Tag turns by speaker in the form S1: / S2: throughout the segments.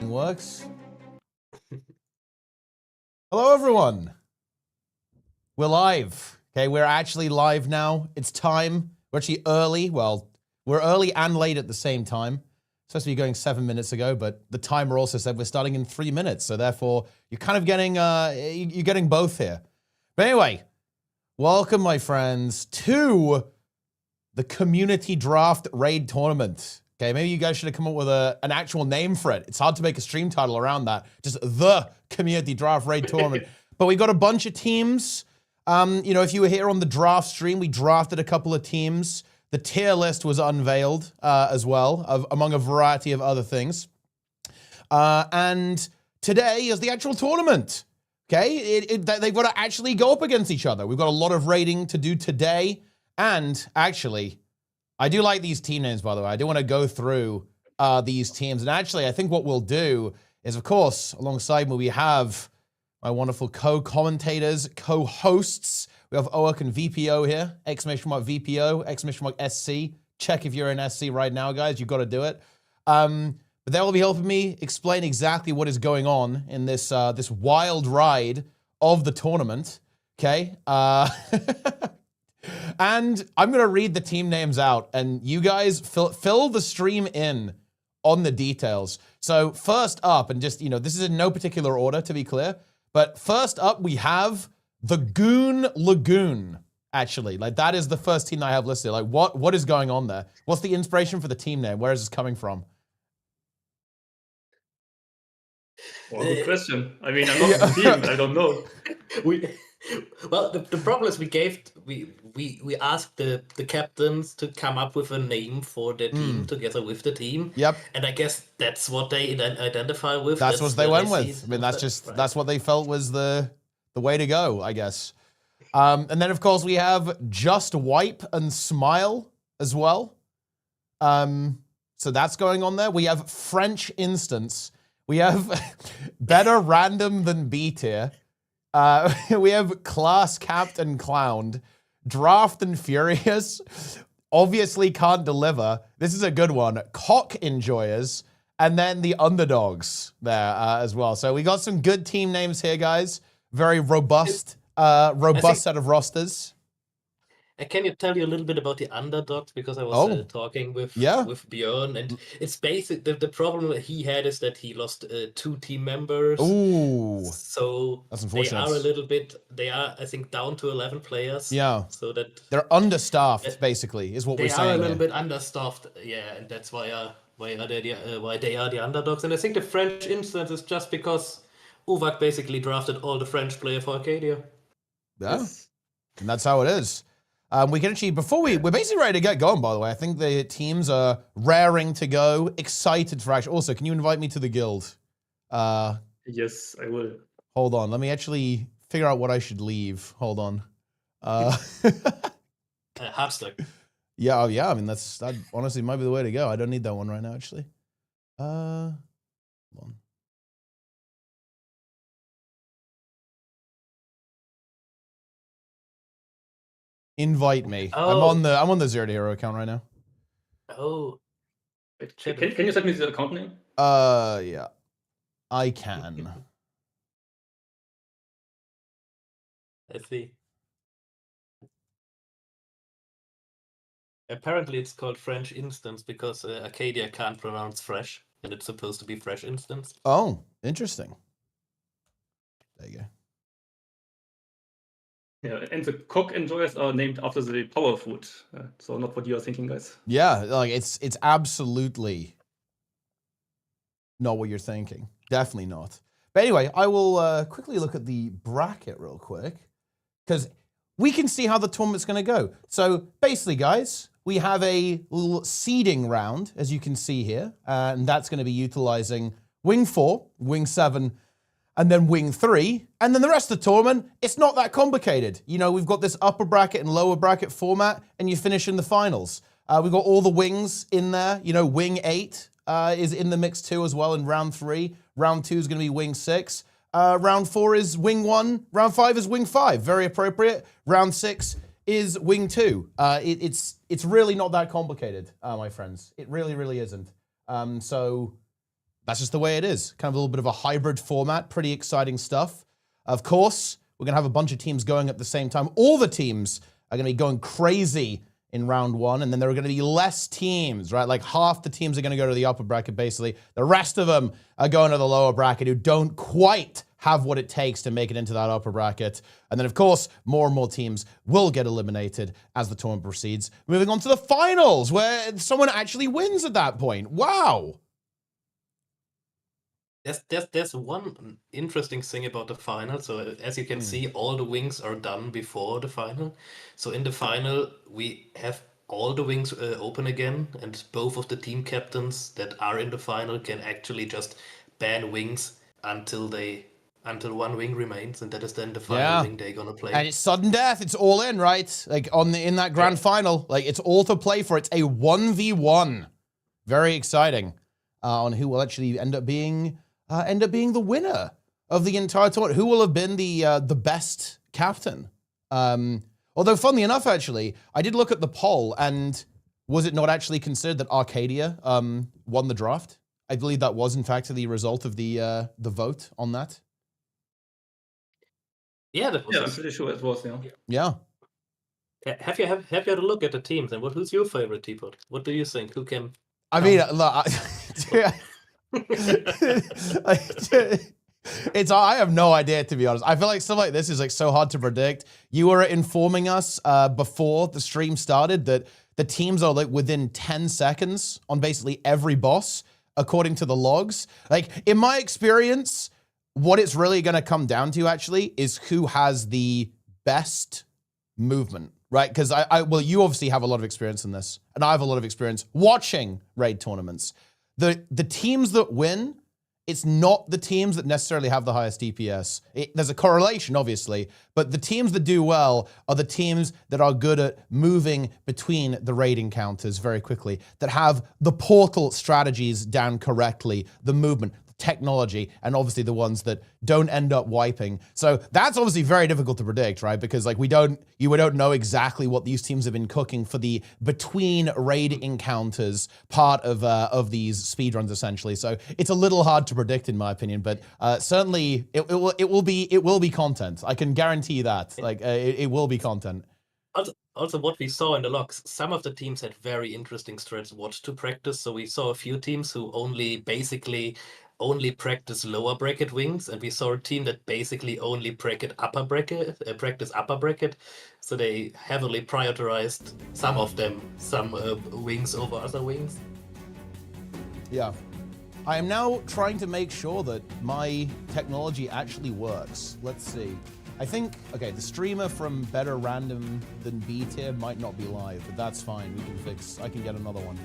S1: Works. Hello, everyone. We're live. Okay, we're actually live now. It's time. We're actually early. Well, we're early and late at the same time. Supposed to be going 7 minutes ago, but the timer also said we're starting in 3 minutes. So therefore, you're kind of getting you're getting both here. But anyway, welcome, my friends, to the community draft raid tournament. Okay, maybe you guys should have come up with an actual name for it. It's hard to make a stream title around that. Just the community draft raid tournament. But we got a bunch of teams. You know, if you were here on the draft stream, we drafted a couple of teams. The tier list was unveiled as well, among a variety of other things. And today is the actual tournament. Okay, they've got to actually go up against each other. We've got a lot of raiding to do today. And actually, I do like these team names, by the way. I do want to go through these teams. And actually, I think what we'll do is, of course, alongside me, we have my wonderful co-commentators, co-hosts. We have Oak and VPO here. Exclamation mark VPO, exclamation mark SC. Check if you're in SC right now, guys. You've got to do it. But they will be helping me explain exactly what is going on in this this wild ride of the tournament. Okay. And I'm going to read the team names out, and you guys fill the stream in on the details. So first up, and just, you know, this is in no particular order, to be clear, but first up we have the Goon Lagoon, actually. Like, that is the first team I have listed. Like, what is going on there? What's the inspiration for the team name? Where is this coming from?
S2: Well, good question. I mean, I'm not the team. I don't know.
S3: Well, the problem is we asked the captains to come up with a name for their team together with the team.
S1: Yep.
S3: And I guess that's what they identify with.
S1: That's what they went with. I mean, that's what they felt was the way to go, I guess. And then, of course, we have Just Wipe and Smile as well. So that's going on there. We have French Instance. We have Better Random Than B tier. We have Class Capped and Clowned. Draft and Furious. Obviously Can't Deliver. This is a good one. Cock Enjoyers. And then the Underdogs there as well. So we got some good team names here, guys. Very robust, set of rosters.
S3: Can you tell you a little bit about the Underdogs? Because I was talking with Björn, and it's basic. The problem he had is that he lost 2 team members.
S1: Ooh,
S3: so
S1: that's unfortunate.
S3: They are a little bit. They are, I think, down to 11 players.
S1: Yeah.
S3: So that
S1: they're understaffed, basically, is what we're saying.
S3: They are a little bit understaffed. Yeah, and that's why they are the Underdogs. And I think the French instance is just because Uvak basically drafted all the French players for Arcadia.
S1: Yeah, yes. And that's how it is. We can actually, we're basically ready to get going, by the way. I think the teams are raring to go, excited for action. Also, can you invite me to the guild?
S2: Yes, I will.
S1: Hold on, let me actually figure out what I should leave. Hold on.
S3: Hardstuck.
S1: Yeah, yeah, I mean, that honestly might be the way to go. I don't need that one right now, actually. Hold on. Invite me.
S3: Oh.
S1: I'm on the Zero to Hero account right now.
S3: Oh.
S2: Can you send me the account name?
S1: Yeah. I can.
S3: I see. Apparently it's called French Instance because Arcadia can't pronounce fresh, and it's supposed to be Fresh Instance.
S1: Oh, interesting. There you go.
S2: Yeah, and the cock enjoyers are named after the power food. So not what you are thinking, guys.
S1: Yeah, like it's absolutely not what you're thinking. Definitely not. But anyway, I will quickly look at the bracket real quick, because we can see how the tournament's going to go. So basically, guys, we have a little seeding round, as you can see here, and that's going to be utilizing Wing 4, Wing 7, and then Wing 3, and then the rest of the tournament, it's not that complicated. You know, we've got this upper bracket and lower bracket format, and you finish in the finals. We've got all the wings in there. You know, Wing 8 is in the mix too as well in round 3. Round 2 is going to be Wing 6. Round 4 is Wing 1. Round 5 is Wing 5. Very appropriate. Round 6 is Wing 2. It's really not that complicated, my friends. It really, really isn't. So that's just the way it is. Kind of a little bit of a hybrid format. Pretty exciting stuff. Of course, we're going to have a bunch of teams going at the same time. All the teams are going to be going crazy in round one, and then there are going to be less teams, right? Like half the teams are going to go to the upper bracket, basically. The rest of them are going to the lower bracket who don't quite have what it takes to make it into that upper bracket. And then, of course, more and more teams will get eliminated as the tournament proceeds. Moving on to the finals, where someone actually wins at that point. Wow.
S3: There's one interesting thing about the final. So as you can see, all the wings are done before the final. So in the final, we have all the wings open again, and both of the team captains that are in the final can actually just ban wings until one wing remains, and that is then the final wing they're gonna play.
S1: And it's sudden death. It's all in, right? Like in that grand final, like it's all to play for. It's a 1v1. Very exciting on who will actually end up being the winner of the entire tournament. Who will have been the best captain? Although, funnily enough, actually, I did look at the poll, and was it not actually considered that Arcadia won the draft? I believe that was, in fact, the result of the vote on that.
S3: Yeah, that was.
S2: Yeah, I'm pretty sure it was.
S1: Yeah.
S3: Have you had a look at the teams, and who's your favorite Teapot? What do you think? Who can?
S1: I mean, look, I have no idea, to be honest. I feel like stuff like this is like so hard to predict. You were informing us before the stream started that the teams are like within 10 seconds on basically every boss, according to the logs. Like, in my experience, what it's really going to come down to actually is who has the best movement, right? Because well, you obviously have a lot of experience in this, and I have a lot of experience watching raid tournaments. The teams that win, it's not the teams that necessarily have the highest DPS. There's a correlation, obviously, but the teams that do well are the teams that are good at moving between the raid encounters very quickly, that have the portal strategies down correctly, the movement, technology, and obviously the ones that don't end up wiping. So that's obviously very difficult to predict, right? Because like we don't know exactly what these teams have been cooking for the between raid encounters part of these speedruns, essentially. So it's a little hard to predict, in my opinion, but certainly it will be content. I can guarantee that. Like it will be content.
S3: Also, what we saw in the logs, some of the teams had very interesting strats what to practice. So we saw a few teams who only practice lower bracket wings, and we saw a team that basically only practice upper bracket. So they heavily prioritized some wings over other wings.
S1: Yeah. I am now trying to make sure that my technology actually works. Let's see. I think, okay, the streamer from Better Random Than B tier might not be live, but that's fine. We can fix, I can get another one.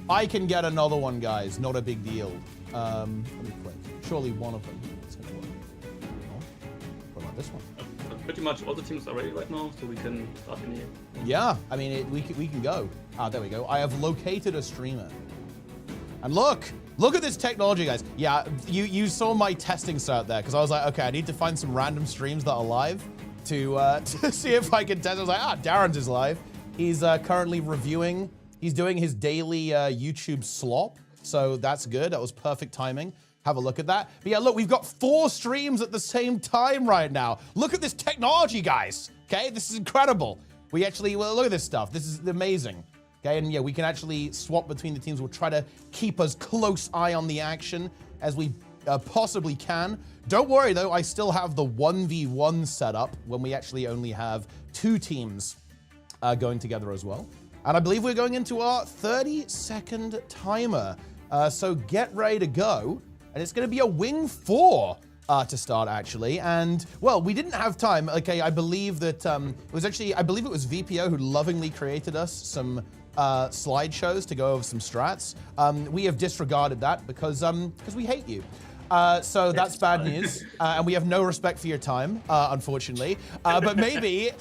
S1: I can get another one, guys. Not a big deal. Let me click. Surely one of them is going to work. Oh, what about this one?
S2: Pretty much all the teams are ready right now, so we can start in here.
S1: Yeah, I mean, we can go. Ah, there we go. I have located a streamer. And look at this technology, guys. Yeah, you saw my testing start there, because I was like, okay, I need to find some random streams that are live to see if I can test. I was like, Darren's is live. He's currently reviewing. He's doing his daily YouTube slop, so that's good. That was perfect timing. Have a look at that. But yeah, look, we've got 4 streams at the same time right now. Look at this technology, guys. Okay, this is incredible. We actually, well, look at this stuff. This is amazing. Okay, and yeah, we can actually swap between the teams. We'll try to keep as close eye on the action as we possibly can. Don't worry, though. I still have the 1v1 setup when we actually only have 2 teams going together as well. And I believe we're going into our 30-second timer. So get ready to go. And it's going to be a wing 4 to start, actually. And, well, we didn't have time. Okay, I believe that it was VPO who lovingly created us some slideshows to go over some strats. We have disregarded that because we hate you. So that's bad news, and we have no respect for your time, unfortunately. But maybe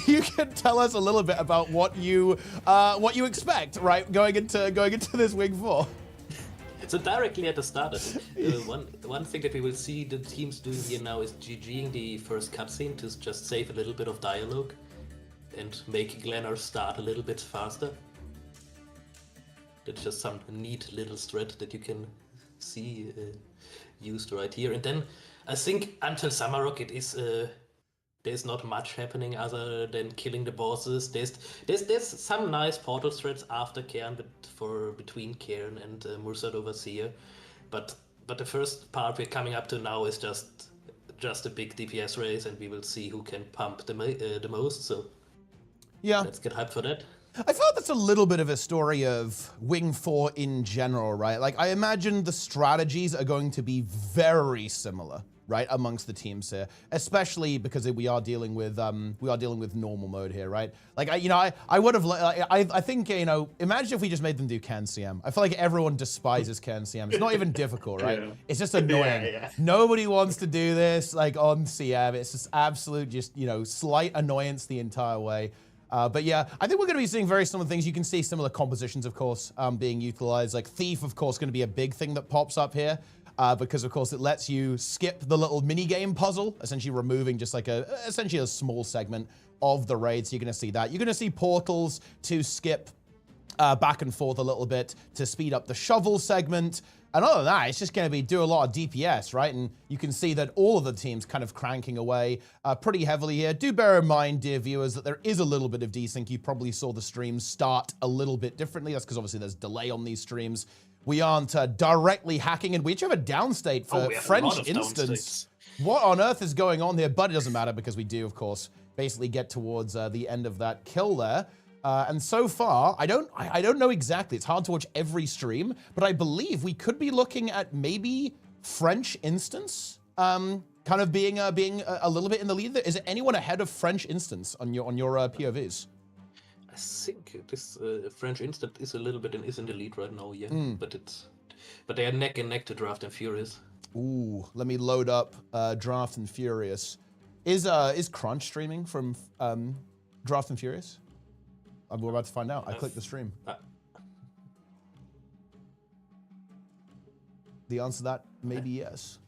S1: you can tell us a little bit about what you expect, right? Going into this wing 4.
S3: So directly at the start, one thing that we will see the teams doing here now is GGing the first cutscene to just save a little bit of dialogue and make Glennar start a little bit faster. That's just some neat little strat that you can see used right here. And then I think until Samarok it is there's not much happening other than killing the bosses. There's some nice portal threads after Cairn, but for between Cairn and Mursad Overseer. But the first part we're coming up to now is just a big DPS race, and we will see who can pump the most. So
S1: yeah,
S3: let's get hyped for that.
S1: I feel like that's a little bit of a story of Wing 4 in general, right? Like, I imagine the strategies are going to be very similar, right, amongst the teams here, especially because we are dealing with normal mode here, right? Like, I would have, I think, imagine if we just made them do Cairn CM. I feel like everyone despises Cairn CM. It's not even difficult, right?
S2: Yeah.
S1: It's just annoying.
S3: Yeah.
S1: Nobody wants to do this, like, on CM. It's just absolute, slight annoyance the entire way. But yeah, I think we're going to be seeing very similar things. You can see similar compositions, of course, being utilized. Like Thief, of course, going to be a big thing that pops up here. Because, of course, it lets you skip the little mini-game puzzle, essentially removing just like essentially a small segment of the raid. So you're going to see that. You're going to see portals to skip back and forth a little bit to speed up the shovel segment. And other than that, it's just going to be do a lot of DPS, right? And you can see that all of the teams kind of cranking away pretty heavily here. Do bear in mind, dear viewers, that there is a little bit of desync. You probably saw the streams start a little bit differently. That's because obviously there's delay on these streams. We aren't directly hacking, and we each have a downstate for French instance. What on earth is going on here? But it doesn't matter because we do, of course, basically get towards the end of that kill there. And so far, I don't know exactly. It's hard to watch every stream, but I believe we could be looking at maybe French instance, kind of being a little bit in the lead there. Is it anyone ahead of French instance on your POVs?
S3: I think this French instant is a little bit is in the lead right now, yeah. But they are neck and neck to Draft and Furious.
S1: Ooh, let me load up Draft and Furious. Is Crunch streaming from Draft and Furious? We're about to find out. I clicked the stream. The answer to that may be yes.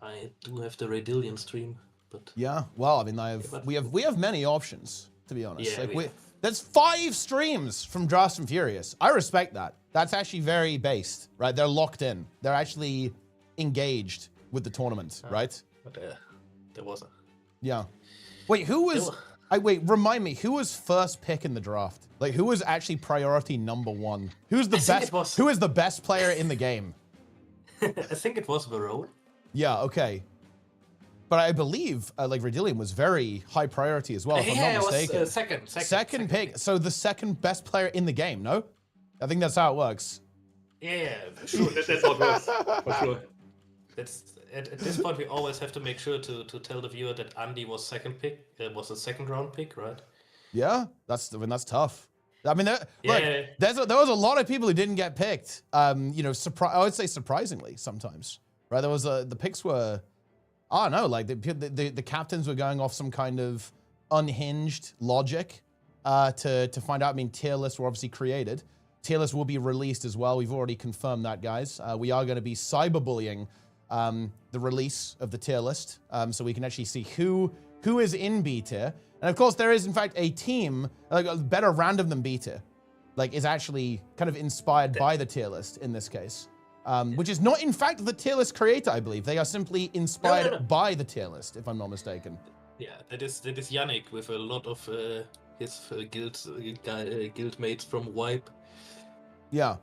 S3: I do have the Radillion stream, but
S1: yeah. Well, I mean, we have many options, to be honest.
S3: Yeah,
S1: like there's 5 streams from Draft and Furious. I respect that. That's actually very based, right? They're locked in. They're actually engaged with the tournament, right?
S3: But there was a.
S1: Yeah. Wait, who was? Wait, remind me, who was first pick in the draft? Like, who was actually priority #1? Who's the best? Who is the best player in the game?
S3: I think it was Varone.
S1: Yeah, okay. But I believe, like, Radillion was very high priority as well, if I'm not mistaken.
S3: It was second
S1: pick. So the second best player in the game, no? I think that's how it works.
S3: Yeah,
S2: for sure. That's how it works, for sure.
S3: At this point, we always have to make sure to tell the viewer that Andy was second pick. Was a second round pick, right?
S1: Yeah, that's tough. I mean, there was a lot of people who didn't get picked. I would say surprisingly sometimes, right? There was the picks were, I don't know, like the captains were going off some kind of unhinged logic to find out. I mean, tier lists were obviously created. Tier lists will be released as well. We've already confirmed that, guys. We are going to be cyberbullying the release of the tier list, so we can actually see who is in B tier. And of course, there is in fact a team, like better random than B tier, like is actually kind of inspired by the tier list in this case, which is not in fact the tier list creator, I believe. They are simply inspired by the tier list, if I'm not mistaken.
S3: Yeah, that is Yannick with a lot of his guild mates from Wipe.
S1: Yeah,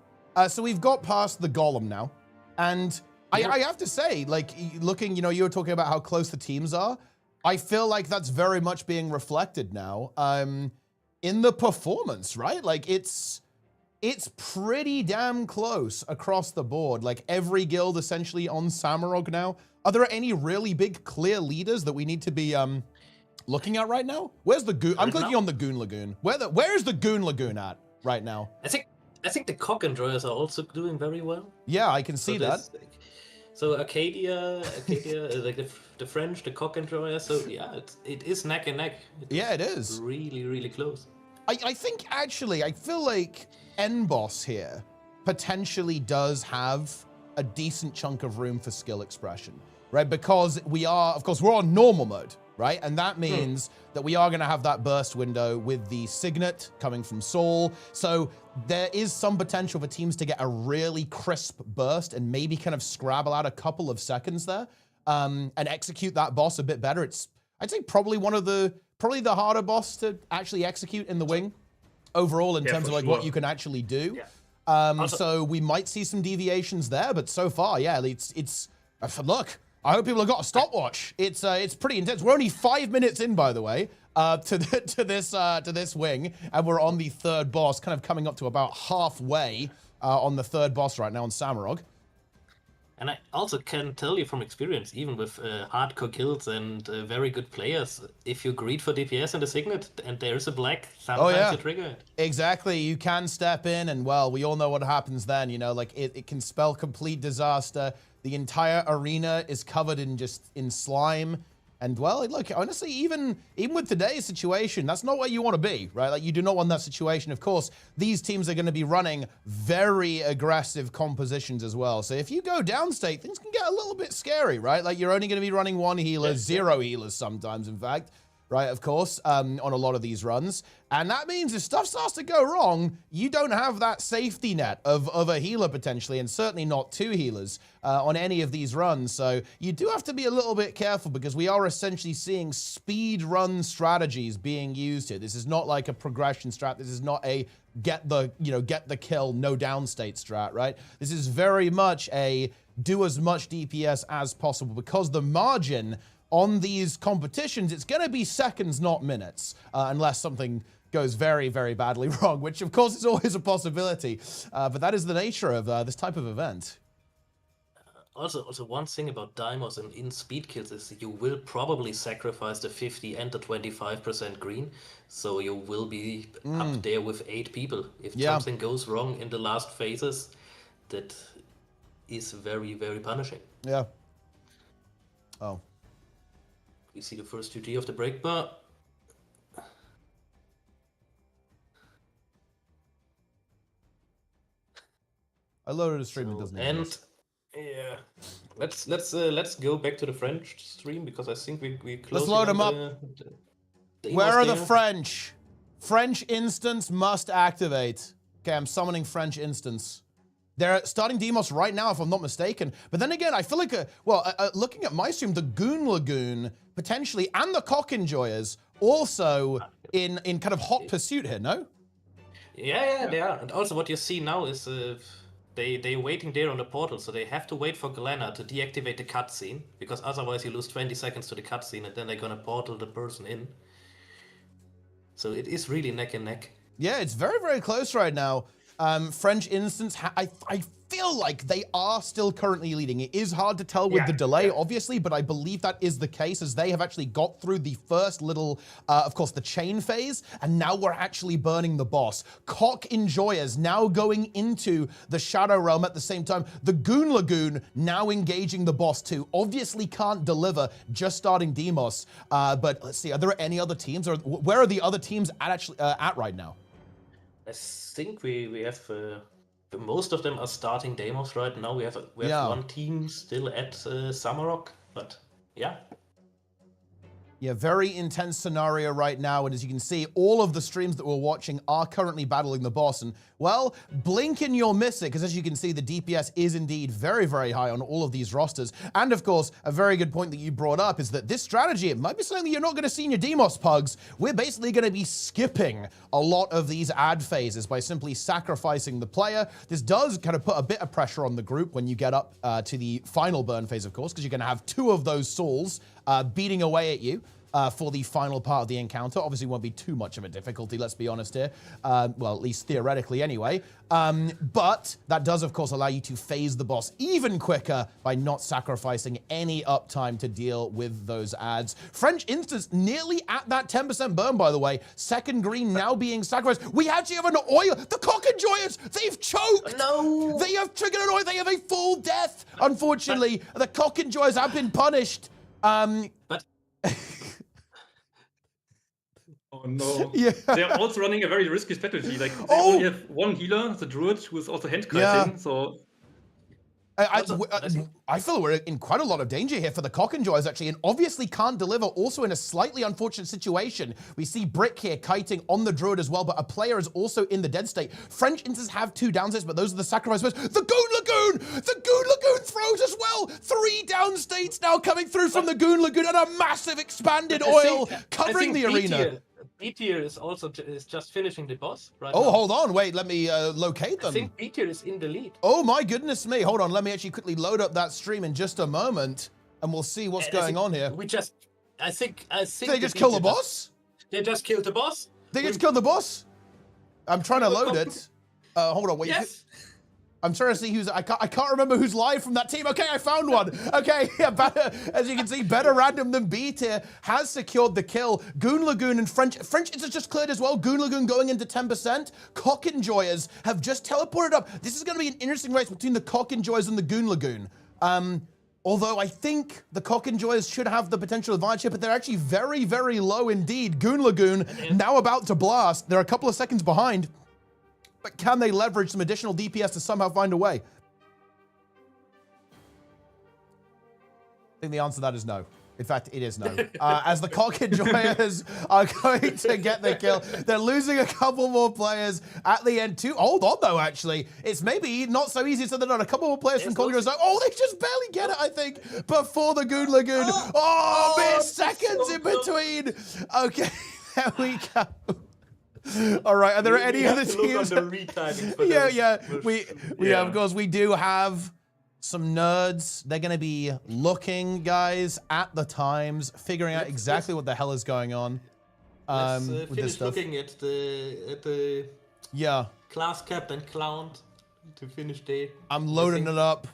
S1: so we've got past the Golem now, and I have to say, like, looking, you were talking about how close the teams are. I feel like that's very much being reflected now in the performance, right? Like, it's pretty damn close across the board. Like, every guild essentially on Samarog now. Are there any really big, clear leaders that we need to be looking at right now? Where's the Goon? I'm clicking on the Goon Lagoon. Where is the Goon Lagoon at right now?
S3: I think the cock enjoyers are also doing very well.
S1: Yeah, I can see that.
S3: So Arcadia, like the French, the cock enjoyer. So yeah, it is neck and neck.
S1: It is
S3: really, really close.
S1: I think actually, I feel like NBoss here potentially does have a decent chunk of room for skill expression, right? Because we are, of course, we're on normal mode, right? And that means that we are going to have that burst window with the Signet coming from Saul. So there is some potential for teams to get a really crisp burst and maybe kind of scrabble out a couple of seconds there and execute that boss a bit better. It's, I'd say, probably probably the harder boss to actually execute in the wing overall in terms of like what you can actually do.
S3: Yeah.
S1: So we might see some deviations there, but so far, yeah, it's look, I hope people have got a stopwatch. It's pretty intense. We're only 5 minutes in, by the way, to this wing, and we're on the third boss, kind of coming up to about halfway on the third boss right now on Samurog.
S3: And I also can tell you from experience, even with hardcore kills and very good players, if you greed for DPS in the Signet and there is a black, sometimes you trigger it.
S1: Exactly. You can step in and, well, we all know what happens then, you know, like it can spell complete disaster. The entire arena is covered in slime. And, well, look, honestly, even with today's situation, that's not where you want to be, right? Like, you do not want that situation. Of course, these teams are going to be running very aggressive compositions as well. So if you go downstate, things can get a little bit scary, right? Like, you're only going to be running one healer, zero healers sometimes, in fact, right? Of course, on a lot of these runs. And that means if stuff starts to go wrong, you don't have that safety net of a healer potentially, and certainly not two healers on any of these runs. So you do have to be a little bit careful because we are essentially seeing speed run strategies being used here. This is not like a progression strat. This is not a get the kill, no downstate strat, right? This is very much a do as much DPS as possible because the margin on these competitions, it's going to be seconds, not minutes, unless something goes very, very badly wrong, which of course is always a possibility. But that is the nature of this type of event.
S3: Also, one thing about Deimos and in speed kills is you will probably sacrifice the 50 and the 25% green, so you will be up there with 8 people. If something goes wrong in the last phases, that is very, very punishing.
S1: Yeah. Oh.
S3: We see the first 2G of the break bar.
S1: I loaded a stream, it doesn't exist.
S3: Yeah, let's go back to the French stream because I think we close.
S1: Let's load them up. Where are the French? French instance must activate. Okay, I'm summoning French instance. They're starting Demos right now, if I'm not mistaken. But then again, I feel like, looking at my stream, the Goon Lagoon, potentially, and the Cock Enjoyers, also in kind of hot pursuit here, no?
S3: Yeah, they are. And also what you see now is they're waiting there on the portal, so they have to wait for Glenna to deactivate the cutscene, because otherwise you lose 20 seconds to the cutscene, and then they're gonna portal the person in. So it is really neck and neck.
S1: Yeah, it's very, very close right now. French instance, I feel like they are still currently leading. It is hard to tell with the delay, obviously, but I believe that is the case as they have actually got through the first little, of course, the chain phase, and now we're actually burning the boss. Cock Enjoyers now going into the Shadow Realm at the same time. The Goon Lagoon now engaging the boss too. Obviously can't deliver, just starting Demos. But let's see, are there any other teams, or where are the other teams at right now?
S3: I think we have most of them are starting demos right now. We have one team still at Samurog, but yeah.
S1: Yeah, very intense scenario right now, and as you can see, all of the streams that we're watching are currently battling the boss, and, well, blink and you'll miss it, because as you can see, the DPS is indeed very, very high on all of these rosters, and of course, a very good point that you brought up is that this strategy, it might be something that you're not going to see in your Demos pugs. We're basically going to be skipping a lot of these ad phases by simply sacrificing the player. This does kind of put a bit of pressure on the group when you get up to the final burn phase, of course, because you're going to have 2 of those souls beating away at you for the final part of the encounter. Obviously won't be too much of a difficulty, let's be honest here. Well, at least theoretically anyway. But that does, of course, allow you to phase the boss even quicker by not sacrificing any uptime to deal with those ads. French instance nearly at that 10% burn, by the way. Second green now being sacrificed. We actually have an oil. The Cock Enjoyers, they've choked.
S3: No.
S1: They have triggered an oil. They have a full death. Unfortunately, the Cock Enjoyers have been punished.
S3: But
S2: oh no.
S1: Yeah.
S2: They're also running a very risky strategy. Like they only have one healer, the druid, who is also handcrafting. So
S1: I feel we're in quite a lot of danger here for the Cock Enjoyers, actually, and obviously can't deliver. Also in a slightly unfortunate situation. We see Brick here kiting on the Druid as well, but a player is also in the dead state. French Instants have 2 down states, but those are the sacrifice moves. The Goon Lagoon! The Goon Lagoon throws as well! 3 down states now coming through from the Goon Lagoon, and a massive expanded oil covering the arena.
S3: B tier is also just finishing the boss right
S1: Oh,
S3: now.
S1: hold on. Wait, let me locate them.
S3: I think B tier is in the lead.
S1: Oh, my goodness me. Hold on. Let me actually quickly load up that stream in just a moment, and we'll see what's going on here.
S3: I think
S1: They just kill the boss?
S3: They just killed the boss?
S1: They just killed the boss? I'm trying to load it. Hold on. Wait.
S3: Yes.
S1: I'm trying to see who's. I can't remember who's live from that team. Okay, I found one. Okay, yeah, better, as you can see, better random than B tier has secured the kill. Goon Lagoon and French is just cleared as well. Goon Lagoon going into 10%. Cock Enjoyers have just teleported up. This is going to be an interesting race between the Cock Enjoyers and the Goon Lagoon. Although I think the Cock Enjoyers should have the potential advantage here, but they're actually very, very low indeed. Goon Lagoon now about to blast. They're a couple of seconds behind. But can they leverage some additional DPS to somehow find a way? I think the answer to that is no. In fact, it is no. As the Cock Enjoyers are going to get the kill, they're losing a couple more players at the end too. Hold on though, actually. It's maybe not so easy so they're not a couple more players from Cock Enjoyers. Oh, they just barely get it, I think, before the Goon Lagoon. Mere seconds in between. Okay, there we go. All right, are there any other teams? Yeah, of course, we do have some nerds. They're going to be looking, guys, at the times, figuring out exactly what the hell is going on with this stuff.
S3: Looking at the class cap and clown to finish day.
S1: I'm loading it up.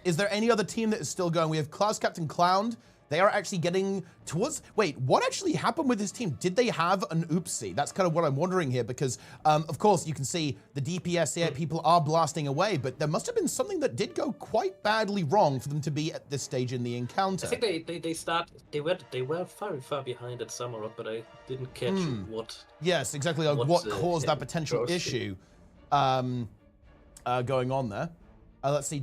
S1: Is there any other team that is still going? We have Class Captain Clown. They are actually getting towards... Wait, what actually happened with this team? Did they have an oopsie? That's kind of what I'm wondering here because, of course, you can see the DPS here. People are blasting away, but there must have been something that did go quite badly wrong for them to be at this stage in the encounter.
S3: I think they were very far behind at Samurott, but I didn't catch what...
S1: Yes, exactly. What caused that potential issue going on there. Let's see.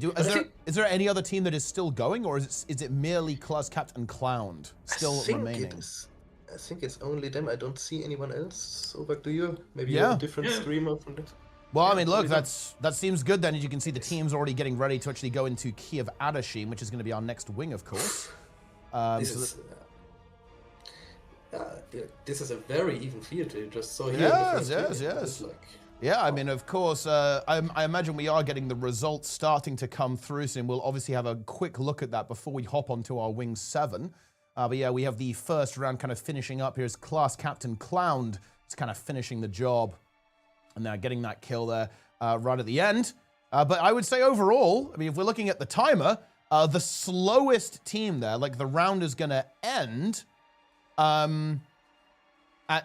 S1: Is there any other team that is still going, or is it merely Class Captain Clowned still remaining?
S3: I think it's only them. I don't see anyone else. So back to you. Maybe you're a different streamer from this.
S1: Well, I mean, look, that seems good then. As you can see, the team's already getting ready to actually go into Kiev Adashim, which is going to be our next wing, of course.
S3: This is a very even field. You just saw here.
S1: Yes. Yeah, I mean, of course, I imagine we are getting the results starting to come through soon. We'll obviously have a quick look at that before we hop onto our Wing 7. But yeah, we have the first round kind of finishing up. Here's Class Captain Clowned. It's kind of finishing the job. And they're getting that kill there right at the end. But I would say overall, I mean, if we're looking at the timer, the slowest team there, like the round is going to end at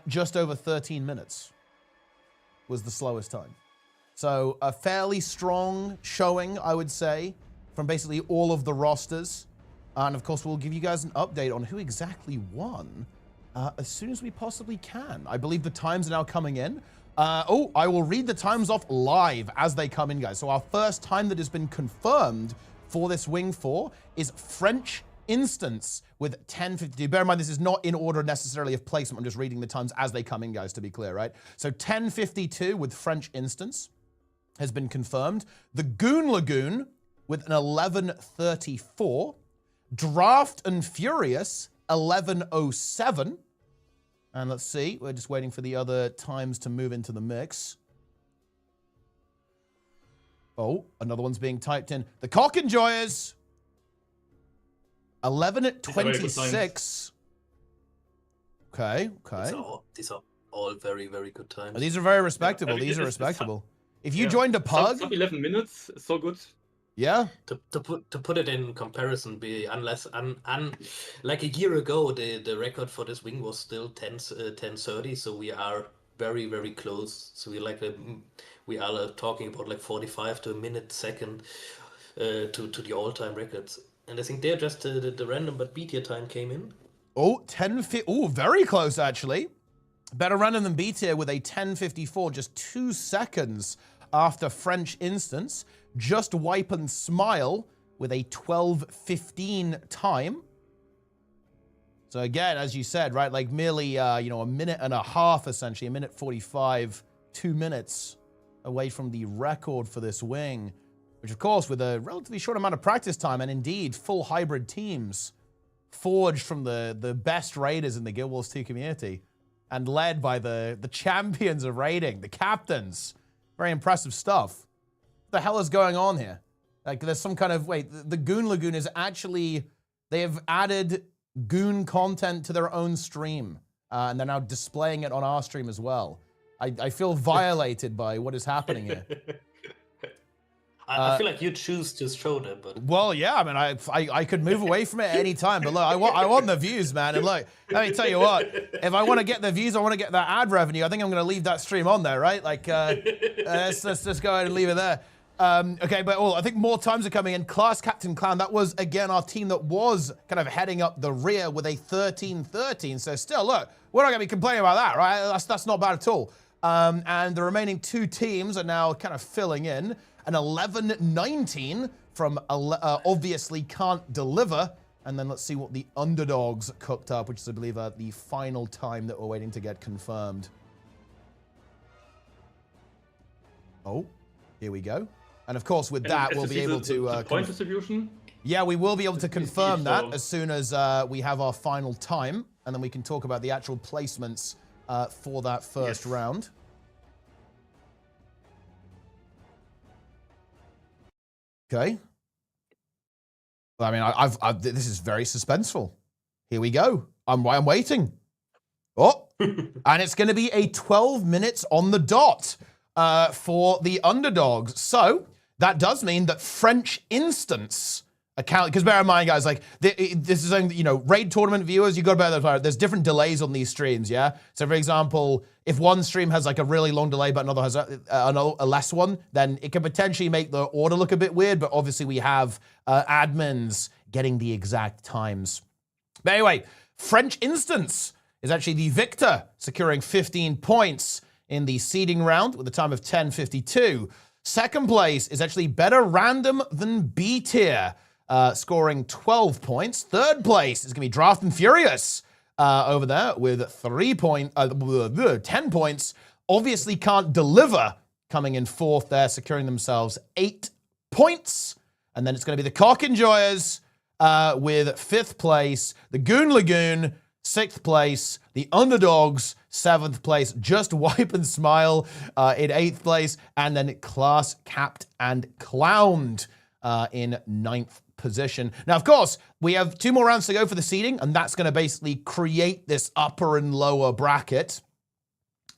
S1: just over 13 minutes. Was the slowest time. So a fairly strong showing, I would say, from basically all of the rosters. And of course, we'll give you guys an update on who exactly won as soon as we possibly can. I believe the times are now coming in. I will read the times off live as they come in, guys. So our first time that has been confirmed for this Wing 4 is French Instance with 10:52. Bear in mind, this is not in order necessarily of placement. I'm just reading the times as they come in, guys, to be clear, right? So 10:52 with French Instance has been confirmed. The Goon Lagoon with an 11:34. Draft and Furious, 11:07. And let's see, we're just waiting for the other times to move into the mix. Oh, another one's being typed in. The Cock Enjoyers, 11:26. Okay.
S3: These are all very, very good times.
S1: These are very respectable. These are respectable. If you joined a pug,
S2: sub 11 minutes, so good.
S1: Yeah.
S3: To put it in comparison, like a year ago, the record for this wing was still 10:30. So we are very, very close. So we are talking about like 45 to a minute second to the all-time records. And I think they're just the random but B tier time came in.
S1: Oh, 10:50. Oh, very close actually. Better random than B tier with a 10:54, just 2 seconds after French Instance. Just Wipe and Smile with a 12:15 time. So again, as you said, right, like merely, a minute and a half, essentially, a minute 45, 2 minutes away from the record for this wing, which of course, with a relatively short amount of practice time and indeed full hybrid teams forged from the best raiders in the Guild Wars 2 community and led by the champions of raiding, the captains. Very impressive stuff. What the hell is going on here? Like there's some kind of, wait, the Goon Lagoon is actually, they have added Goon content to their own stream, and they're now displaying it on our stream as well. I feel violated by what is happening here.
S3: I feel like you choose to show them, but
S1: well, yeah. I mean, I could move away from it at any time, but look, I want the views, man. And look, let me tell you what. If I want to get the views, I want to get that ad revenue. I think I'm going to leave that stream on there, right? Like, let's just go ahead and leave it there. Okay, but I think more times are coming in. Class Captain Clown, that was, again, our team that was kind of heading up the rear with a 13-13. So still, look, we're not going to be complaining about that, right? That's not bad at all. And the remaining two teams are now kind of filling in. An 11-19 from Obviously Can't Deliver. And then let's see what the Underdogs cooked up, which is, I believe, the final time that we're waiting to get confirmed. Oh, here we go. And of course, with that, we'll be able to...
S2: point distribution?
S1: Yeah, we will be able to confirm that as soon as we have our final time. And then we can talk about the actual placements for that first round. Okay. I mean, this is very suspenseful. Here we go. I'm waiting. Oh, and it's going to be a 12 minutes on the dot for the Underdogs. So that does mean that French Instance account, because bear in mind, guys, like this is only, raid tournament viewers, you got to bear that. There's different delays on these streams, yeah? So for example, if one stream has like a really long delay, but another has a less one, then it can potentially make the order look a bit weird, but obviously we have admins getting the exact times. But anyway, French Instance is actually the victor, securing 15 points in the seeding round with a time of 10:52. Second place is actually Better Random than B tier, scoring 12 points. Third place is going to be Draft and Furious over there with 10 points. Obviously Can't Deliver coming in fourth there, securing themselves 8 points. And then it's going to be the Cock Enjoyers with fifth place, the Goon Lagoon, sixth place, the Underdogs, seventh place, Just Wipe and Smile in eighth place, and then Class Capped and Clowned in ninth position. Now, of course, we have 2 more rounds to go for the seeding, and that's going to basically create this upper and lower bracket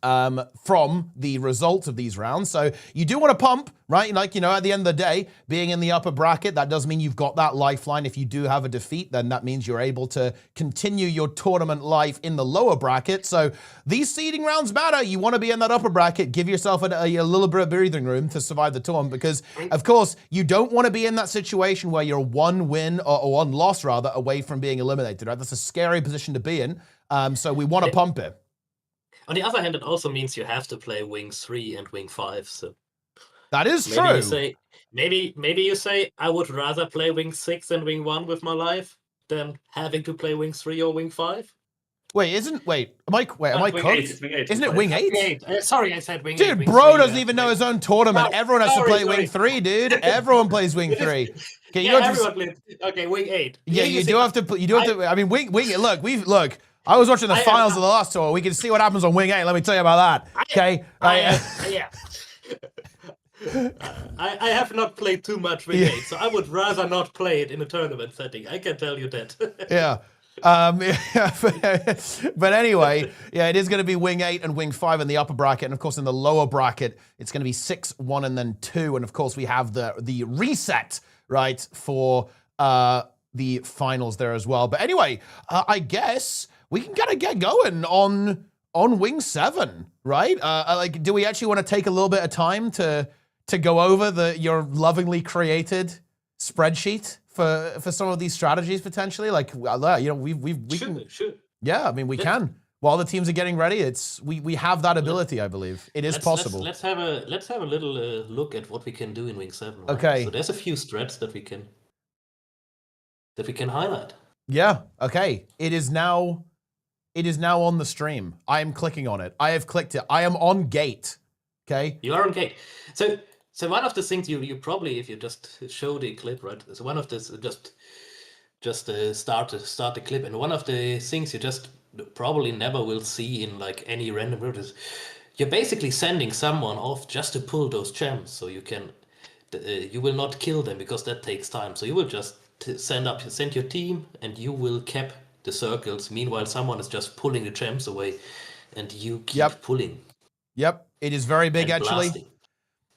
S1: from the result of these rounds. So you do want to pump, right? Like, at the end of the day, being in the upper bracket, that does mean you've got that lifeline. If you do have a defeat, then that means you're able to continue your tournament life in the lower bracket. So these seeding rounds matter. You want to be in that upper bracket. Give yourself a little bit of breathing room to survive the tournament, because, of course, you don't want to be in that situation where you're one win or one loss, rather, away from being eliminated, right? That's a scary position to be in. So we want to pump it.
S3: On the other hand, it also means you have to play Wing 3 and Wing 5. So
S1: that is
S3: maybe
S1: true.
S3: You say, maybe you say, I would rather play Wing 6 and Wing 1 with my life than having to play Wing 3 or Wing 5.
S1: Am I cooked? Isn't it Wing 8?
S3: Sorry, I said Wing 8.
S1: Dude,
S3: Wing
S1: bro
S3: 3,
S1: doesn't even know his own tournament. Everyone has to play Wing 3, dude. Everyone plays Wing 3. Okay,
S3: everyone plays. Okay, Wing 8.
S1: Yeah, you do have to. I mean, Wing. Look. I was watching the finals of the last tour. We can see what happens on Wing 8. Let me tell you about that. Okay.
S3: Yeah. I have not played too much Wing 8, so I would rather not play it in a tournament setting. I can tell you that.
S1: Yeah. But anyway, yeah, it is going to be Wing 8 and Wing 5 in the upper bracket. And of course, in the lower bracket, it's going to be 6, 1, and then 2. And of course, we have the reset, right, for the finals there as well. But anyway, I guess we can kind of get going on Wing 7, right? Like, do we actually want to take a little bit of time to go over your lovingly created spreadsheet for some of these strategies potentially? Like, we can.
S3: Sure.
S1: Yeah, I mean, we can. while the teams are getting ready, we have that ability, I believe. It is possible.
S3: Let's have a little look at what we can do in Wing 7. Right?
S1: Okay.
S3: So there's a few strats that we can highlight.
S1: Yeah. Okay. It is now on the stream. I am clicking on it. I have clicked it. I am on gate. Okay.
S3: You are on gate. So one of the things you probably, if you just show the clip, right? So one of this just start the clip, and one of the things you just probably never will see in like any random route is you're basically sending someone off just to pull those gems, so you can you will not kill them because that takes time. So you will just send your team, and you will cap the circles. Meanwhile, someone is just pulling the gems away, and you keep pulling.
S1: Yep, it is very big actually.
S3: Blasting.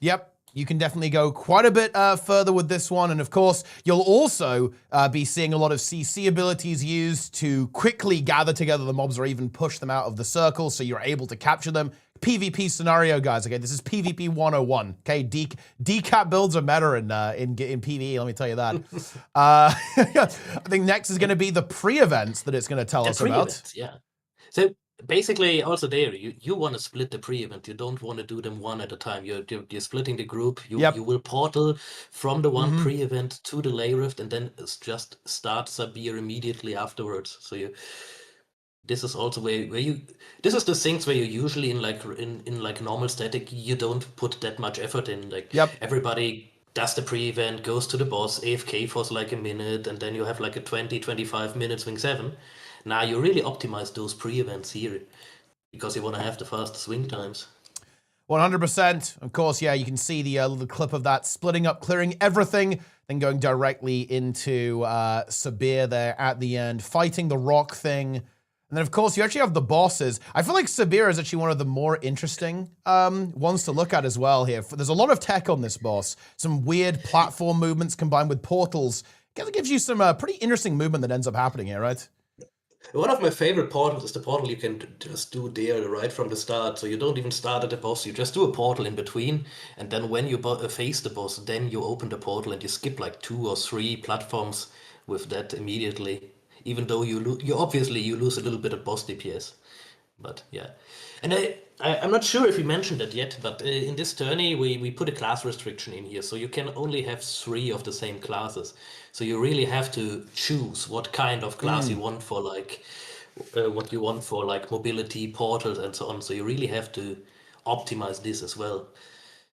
S1: Yep. You can definitely go quite a bit further with this one. And of course, you'll also be seeing a lot of CC abilities used to quickly gather together the mobs or even push them out of the circle so you're able to capture them. PvP scenario, guys. Okay, this is PvP 101. Okay, decap builds are meta in PvE, let me tell you that. I think next is going to be the pre-events that it's going to tell us about.
S3: Yeah. So basically, also there, you want to split the pre-event. You don't want to do them one at a time. You're splitting the group. You will portal from the one pre-event to the Ley Rift, and then just start Sabir immediately afterwards. So this is also where you. This is the things where you usually in like normal static you don't put that much effort in. Like everybody does the pre-event, goes to the boss, AFK for like a minute, and then you have like a 20-25 minutes Wing 7. Now you really optimize those pre-events here because you want to have the fastest swing times.
S1: 100%. Of course, yeah, you can see the little clip of that splitting up, clearing everything, then going directly into Sabir there at the end, fighting the rock thing. And then, of course, you actually have the bosses. I feel like Sabir is actually one of the more interesting ones to look at as well here. There's a lot of tech on this boss. Some weird platform movements combined with portals. It gives you some pretty interesting movement that ends up happening here, right?
S3: One of my favorite portals is the portal you can just do there right from the start. So you don't even start at the boss. You just do a portal in between. And then when you face the boss, then you open the portal and you skip like 2 or 3 platforms with that immediately. Even though you obviously lose a little bit of boss DPS. But yeah. And I'm not sure if we mentioned that yet, but in this tourney we put a class restriction in here. So you can only have 3 of the same classes. So you really have to choose what kind of class you want for like what you want for like mobility, portals, and so on. So you really have to optimize this as well.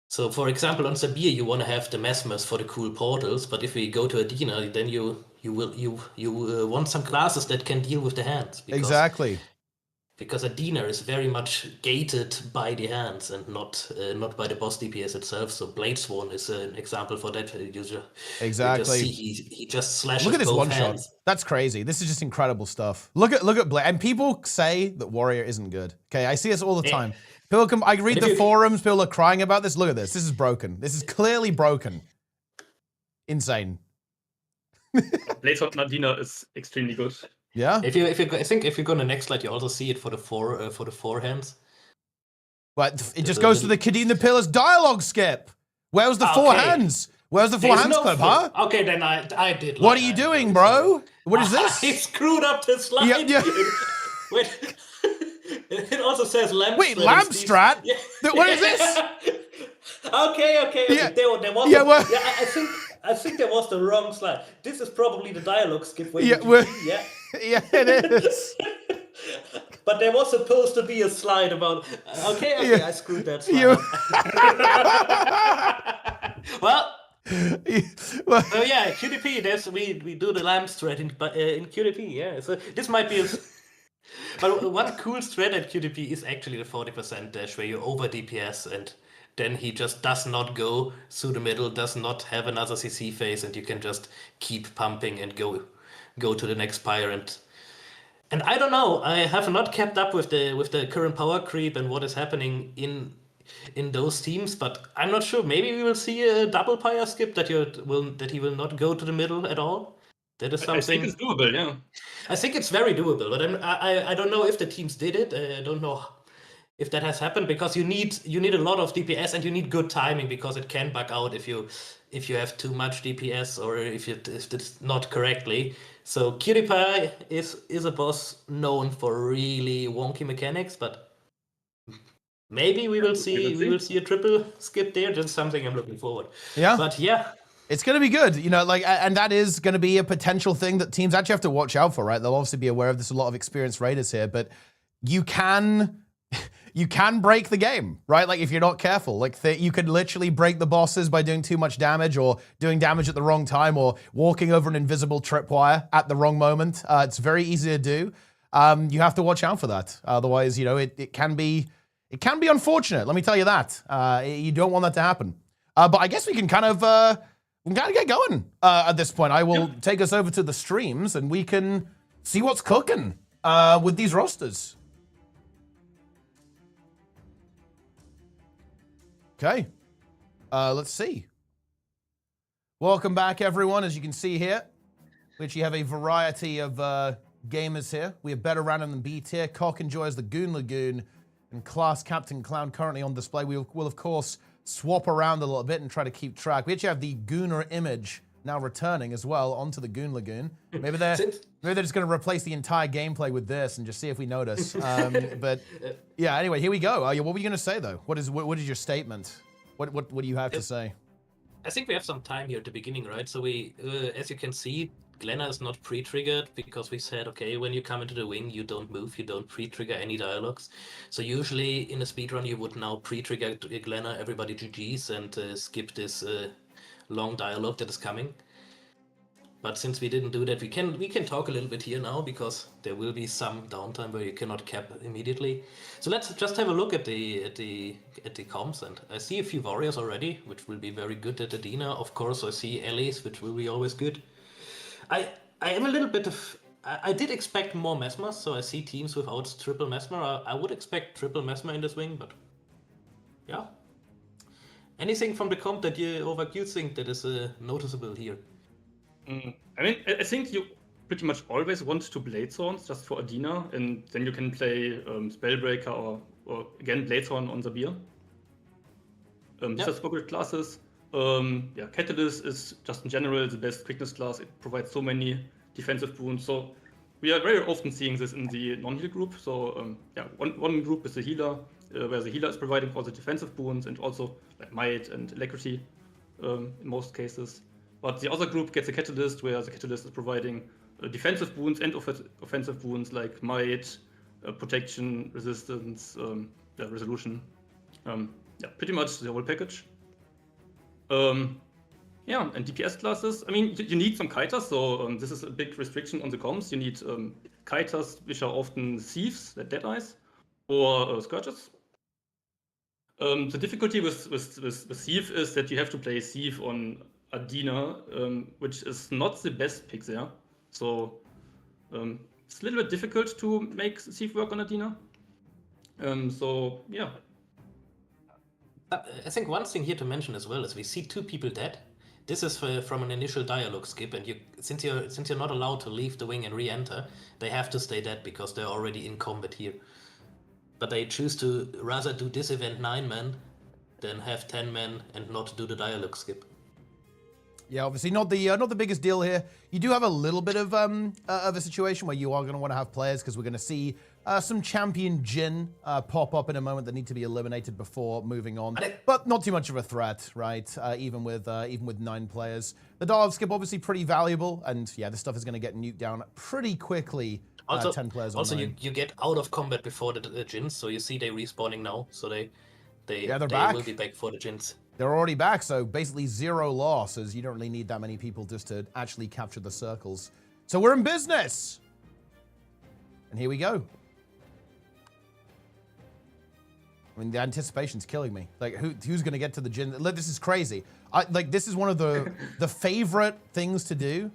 S3: So for example, on Sabir you want to have the Mesmers for the cool portals, but if we go to Adina, then you want some classes that can deal with the hands.
S1: Exactly.
S3: Because Adina is very much gated by the hands and not by the boss DPS itself. So Blade Sworn is an example for that user.
S1: Exactly.
S3: You just see he just slashes.
S1: Look at this
S3: both
S1: one
S3: hands.
S1: shot. That's crazy. This is just incredible stuff. Look at Blade. And people say that Warrior isn't good. Okay, I see this all the time. People come. I read the forums. People are crying about this. Look at this. This is broken. This is clearly broken. Insane.
S2: Blade Sword Nadina is extremely good.
S1: Yeah.
S3: I think if you go on the next slide, you also see it for the four hands.
S1: But it just goes to the Kadeen the Pillars dialogue skip. Where's the 4 hands? Where's the 4 hands clip, huh?
S3: Okay, then I did.
S1: What are you doing, bro? What is this?
S3: I screwed up the slide.
S1: Yeah.
S3: Wait. It also says lamp.
S1: Wait, lamp strat? Yeah. What is this?
S3: Okay.
S1: Yeah.
S3: There was
S1: yeah, well,
S3: I think there was the wrong slide. This is probably the dialogue skip.
S1: Yeah, yeah, it is.
S3: But there was supposed to be a slide about. Okay, yeah. I screwed that slide. Well. So yeah, QDP. We do the lamp strat in QDP. Yeah, so this might be. But one cool strat at QDP is actually the 40% dash, where you over DPS and then he just does not go through the middle, does not have another CC phase, and you can just keep pumping and go to the next pyre. And I don't know, I have not kept up with the current power creep and what is happening in those teams, but I'm not sure. Maybe we will see a double pyre skip that he will not go to the middle at all. That is something.
S2: I think it's doable, yeah.
S3: I think it's very doable, but I don't know if the teams did it. I don't know if that has happened, because you need a lot of DPS and you need good timing, because it can bug out if you have too much DPS or if it's not correctly. So PewDiePie is a boss known for really wonky mechanics, but maybe we will see a triple skip there. Just something I'm looking forward.
S1: Yeah.
S3: But yeah.
S1: It's going to be good, you know, like, and that is going to be a potential thing that teams actually have to watch out for, right? They'll obviously be aware of this. A lot of experienced raiders here, but you can break the game, right? Like if you're not careful, like you can literally break the bosses by doing too much damage or doing damage at the wrong time or walking over an invisible tripwire at the wrong moment. It's very easy to do. You have to watch out for that. Otherwise, you know, it can be unfortunate. Let me tell you that. You don't want that to happen. But I guess we can kind of get going at this point. I will take us over to the streams and we can see what's cooking with these rosters. Okay, let's see. Welcome back, everyone. As you can see here, we actually have a variety of gamers here. We have Better Random than B tier, Cock enjoys the Goon Lagoon, and Class Captain Clown currently on display. We will, of course, swap around a little bit and try to keep track. We actually have the Gooner image now returning as well onto the Goon Lagoon. Maybe they're just going to replace the entire gameplay with this and just see if we notice. But yeah, anyway, here we go. What were you going to say though? What is your statement? What do you have to say?
S3: I think we have some time here at the beginning, right? So we, as you can see, Glenna is not pre-triggered because we said, okay, when you come into the wing, you don't move, you don't pre-trigger any dialogues. So usually in a speedrun, you would now pre-trigger Glenna, everybody GG's, and skip this long dialogue that is coming. But since we didn't do that, we can talk a little bit here now because there will be some downtime where you cannot cap immediately. So let's just have a look at the comms, and I see a few warriors already, which will be very good at Adina. Of course, I see Ellis, which will be always good. I am a little bit of... I did expect more Mesmer, so I see teams without triple Mesmer. I would expect triple Mesmer in this wing, but yeah. Anything from the comp that you think that is noticeable here?
S2: I mean, I think you pretty much always want to Bladethorns just for Adina, and then you can play Spellbreaker or again Bladethorn on Zabir. These are super good classes. Yeah, Catalyst is just in general the best quickness class. It provides so many defensive boons. So we are very often seeing this in the non-heal group. So yeah, one group is the healer, where the healer is providing all the defensive boons and also like might and alacrity in most cases. But the other group gets a Catalyst, where the Catalyst is providing defensive boons and offensive boons like might, protection, resistance, yeah, resolution. Yeah, pretty much the whole package. Yeah, and DPS classes. I mean, you need some kiters, so this is a big restriction on the comms. You need kiters, which are often thieves, like Deadeyes, or scourges. The difficulty with thief is that you have to play thief on Adina, which is not the best pick there. So it's a little bit difficult to make thief work on Adina. So yeah.
S3: I think one thing here to mention as well is we see two people dead. This is from an initial dialogue skip, and since you're not allowed to leave the wing and re-enter, they have to stay dead because they're already in combat here. But they choose to rather do this event 9 men than have 10 men and not do the dialogue skip.
S1: Yeah, obviously not the biggest deal here. You do have a little bit of a situation where you are going to want to have players because we're going to see some champion Jhin pop up in a moment that need to be eliminated before moving on. But not too much of a threat, right? Even with 9 players. The dialogue skip obviously pretty valuable, and yeah, this stuff is going to get nuked down pretty quickly.
S3: Also,
S1: 10 players
S3: also
S1: online.
S3: you get out of combat before the Jins, so you see they respawning now, so they
S1: back.
S3: will be back for the Jins.
S1: They're already back, so basically 0 loss, as you don't really need that many people just to actually capture the circles. So we're in business! And here we go. I mean, the anticipation's killing me. Like, who's going to get to the Jhin? This is crazy. This is one of the favorite things to do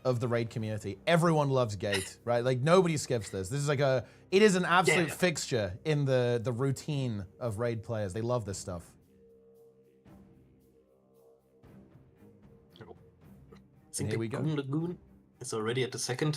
S1: of the raid community. Everyone loves Gate, right? Like, nobody skips this. This is like it is an absolute fixture in the routine of raid players. They love this stuff.
S3: I think
S1: here we go.
S3: Lagoon is already at the second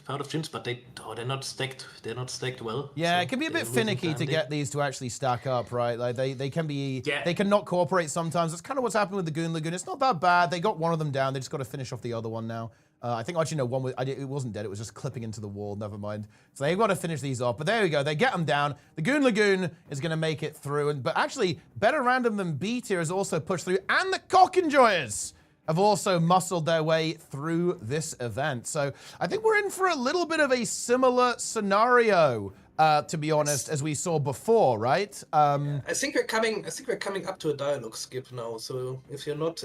S3: part of Jins, but they're not stacked. They're not stacked well.
S1: Yeah,
S3: so
S1: it can be a bit finicky to get these to actually stack up, right? Like they can be they can not cooperate sometimes. That's kind of what's happened with the Goon Lagoon. It's not that bad. They got one of them down. They just got to finish off the other one now. I think actually no, one was, it wasn't dead. It was just clipping into the wall. Never mind. So they've got to finish these off. But there we go. They get them down. The Goon Lagoon is going to make it through. But actually, better random than B tier has also pushed through. And the Cock Enjoyers have also muscled their way through this event. So I think we're in for a little bit of a similar scenario, to be honest, as we saw before, right?
S3: I think we're coming up to a dialogue skip now. So if you're not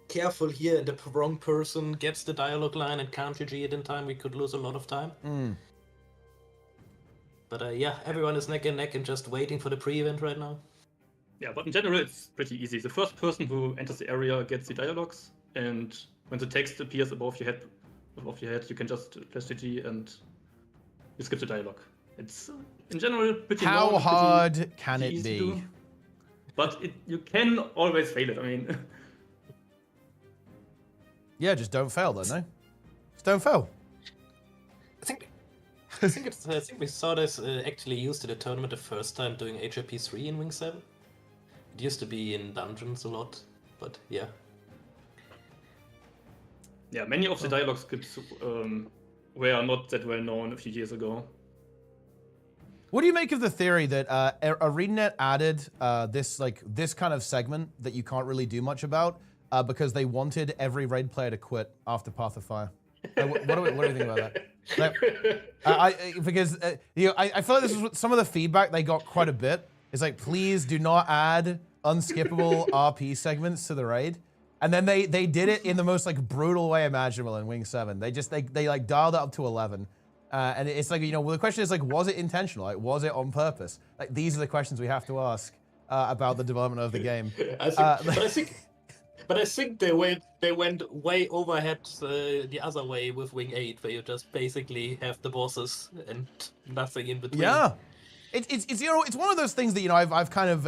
S3: careful here and the wrong person gets the dialogue line and can't GG it in time, we could lose a lot of time. But yeah, everyone is neck and neck and just waiting for the pre-event right now.
S2: Yeah, but in general, it's pretty easy. The first person who enters the area gets the dialogues, and when the text appears above your head, you can just press GG and you skip the dialogue. It's in general pretty.
S1: How hard can it be?
S2: But you can always fail it. I mean.
S1: Yeah, just don't fail though, no? Just don't fail.
S3: I think we saw this actually used in the tournament the first time doing HIP 3 in Wing 7. It used to be in dungeons a lot, but yeah.
S2: Yeah, many of the dialogue scripts were not that well known a few years ago.
S1: What do you make of the theory that ArenaNet added this kind of segment that you can't really do much about because they wanted every raid player to quit after Path of Fire? What do you think about that? Because I feel like this is some of the feedback they got quite a bit. It's like, please do not add unskippable RP segments to the raid. And then they did it in the most like brutal way imaginable in Wing 7. They like dialed it up to 11. And it's like, well, the question is like, was it intentional? Like, was it on purpose? Like, these are the questions we have to ask about the development of the game.
S3: But I think they went way overhead the other way with Wing 8, where you just basically have the bosses and nothing in between.
S1: Yeah, it's one of those things that I've kind of